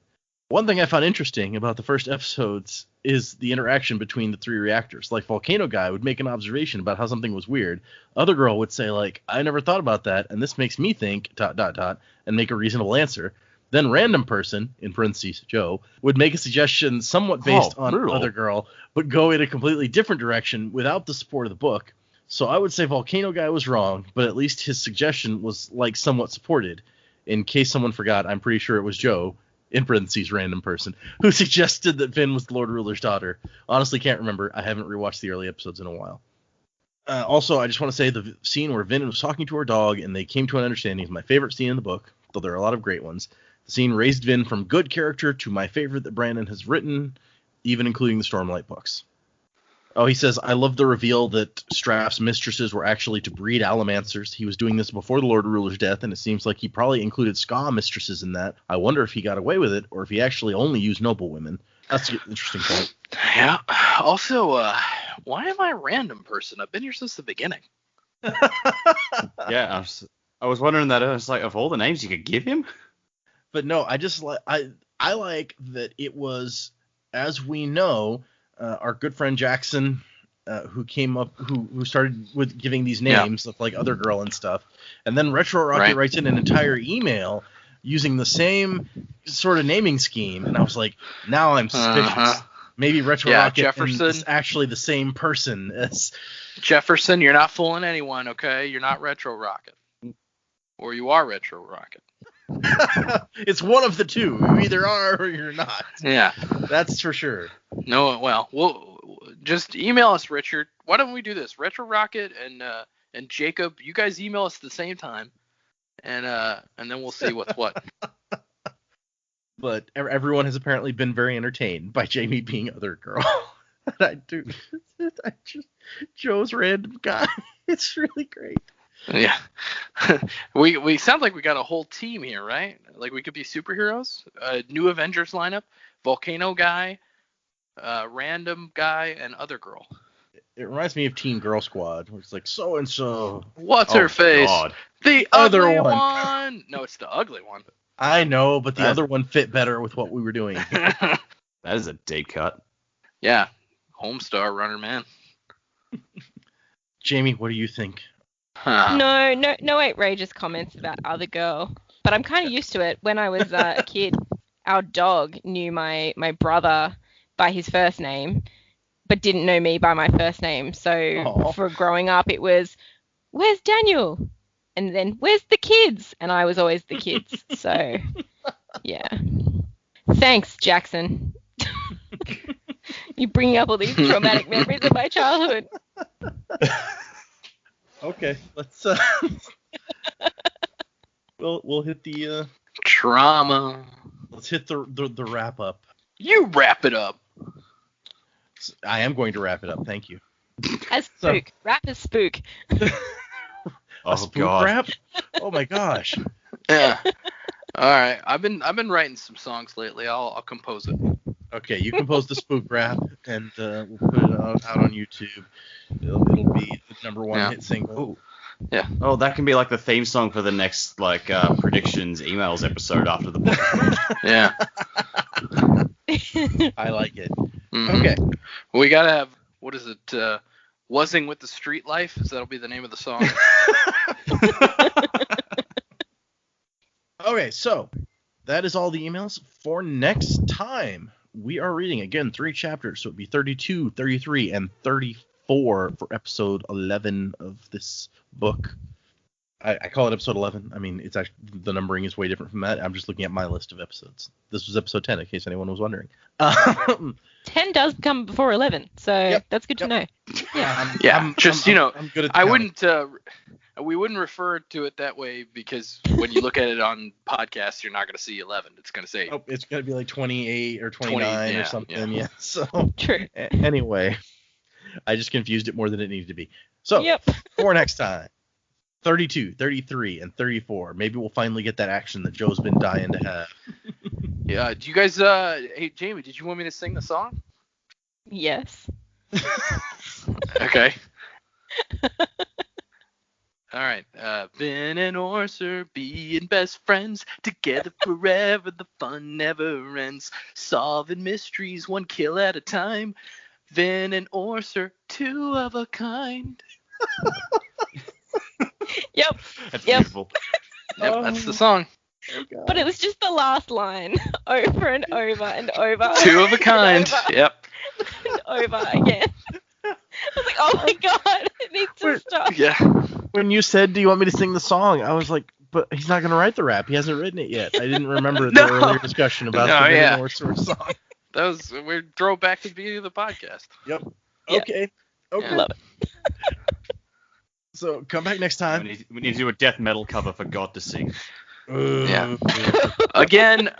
One thing I found interesting about the first episodes is the interaction between the three reactors. Like, Volcano Guy would make an observation about how something was weird. Other Girl would say, like, I never thought about that, and this makes me think, ... and make a reasonable answer. Then Random Person, in parentheses, Joe, would make a suggestion somewhat based on brutal. Other Girl, but go in a completely different direction without the support of the book. So I would say Volcano Guy was wrong, but at least his suggestion was, like, somewhat supported. In case someone forgot, I'm pretty sure it was Joe, in parentheses, Random Person, who suggested that Vin was the Lord Ruler's daughter. Honestly, can't remember. I haven't rewatched the early episodes in a while. Also, I just want to say the scene where Vin was talking to her dog and they came to an understanding is my favorite scene in the book, though there are a lot of great ones. The scene raised Vin from good character to my favorite that Brandon has written, even including the Stormlight books. Oh, he says, I love the reveal that Straff's mistresses were actually to breed Allomancers. He was doing this before the Lord Ruler's death, and it seems like he probably included Ska mistresses in that. I wonder if he got away with it, or if he actually only used noble women. That's an interesting point. Yeah. Also, why am I a Random Person? I've been here since the beginning. Yeah, I was wondering that. It's like, of all the names you could give him? But no, I just like I like that it was, as we know, our good friend Jackson, who came up, who started with giving these names of like Other Girl and stuff, and then Retro Rocket writes in an entire email using the same sort of naming scheme, and I was like, now I'm suspicious. Maybe Retro Rocket Jefferson is actually the same person as Jefferson. You're not fooling anyone, okay? You're not Retro Rocket, or you are Retro Rocket. It's one of the two. You either are or you're not. Yeah, that's for sure. No, well, we'll just email us, Richard. Why don't we do this? Retro Rocket and Jacob, you guys email us at the same time, and then we'll see what's what. but everyone has apparently been very entertained by Jamie being other girl. I just Joe's random guy. It's really great. Yeah. we sound like we got a whole team here, right? Like we could be superheroes. New Avengers lineup: Volcano guy, random guy, and other girl. It reminds me of Teen Girl Squad, where it's like so and so. What's her face? God. The Other ugly one. one. No, it's the ugly one. I know, but the other one fit better with what we were doing. That is a deep cut. Yeah. Homestar Runner, man. Jamie, what do you think? Huh. No outrageous comments about other girl. But I'm kind of used to it. When I was a kid, our dog knew my brother by his first name, but didn't know me by my first name. So for growing up, it was, where's Daniel? And then, where's the kids? And I was always the kids. So, yeah. Thanks, Jackson. You bring up all these traumatic memories of my childhood. Okay, let's we'll hit the Trauma. let's hit the wrap up. You wrap it up. I am going to wrap it up. Thank you. As spook. Rap as spook. A spook God. rap? Oh my gosh. Yeah. All right. I've been writing some songs lately. I'll compose it. Okay, you compose the spook rap, and we'll put it out on YouTube. It'll be the #1 hit single. Ooh. Yeah. Oh, that can be like the theme song for the next predictions emails episode after the book. Yeah. I like it. Mhm. Okay. We gotta have, what is it? Wuzzing with the Street Life? That'll be the name of the song. Okay, so that is all the emails for next time. We are reading, again, 3 chapters, so it would be 32, 33, and 34 for episode 11 of this book. I call it episode 11. I mean, it's actually, the numbering is way different from that. I'm just looking at my list of episodes. This was episode 10, in case anyone was wondering. 10 does come before 11, so that's good to know. I'm good at I counting. we wouldn't refer to it that way because when you look at it on podcasts, you're not going to see 11. It's going to say It's going to be like 28 or 29 or something. Yeah. So True. Anyway, I just confused it more than it needed to be. So Yep. for next time, 32, 33, and 34. Maybe we'll finally get that action that Joe's been dying to have. Yeah. Do you guys? Hey, Jamie, did you want me to sing the song? Yes. Okay. All right. Vin and Orser being best friends, together forever, the fun never ends. Solving mysteries, one kill at a time. Vin and Orser, 2 of a kind. Yep. That's Yep. beautiful. Yep, that's the song. But it was just the last line over and over and over. 2 of a kind. Yep. And over again. I was like, oh my god, it needs to stop. Yeah. When you said, do you want me to sing the song? I was like, but he's not going to write the rap. He hasn't written it yet. I didn't remember the earlier discussion about the Vin and Orser song. That was, we drove back to the beginning of the podcast. Yep. Yeah. Okay. Yeah. Love it. So come back next time. We need to do a death metal cover for God to sing. Yeah. Again,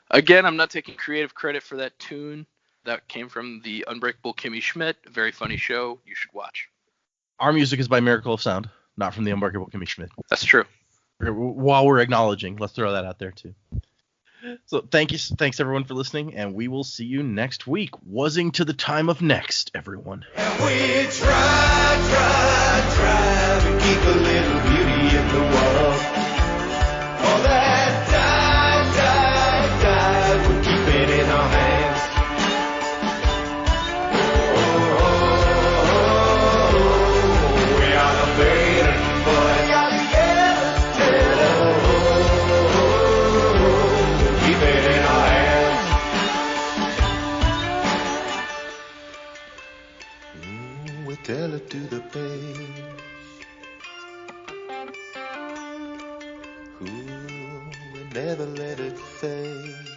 I'm not taking creative credit for that tune. That came from the Unbreakable Kimmy Schmidt. A very funny show. You should watch. Our music is by Miracle of Sound, not from the Unbreakable Kimmy Schmidt. That's true. While we're acknowledging, let's throw that out there too. So thanks everyone for listening, and we will see you next week. Wuzzing to the time of next, everyone. And we try to keep a little beauty in the world. All that died, we keep it in our hands. We are the Baden boys. Keep it in our hands. We tell it to the page. We never let it fade.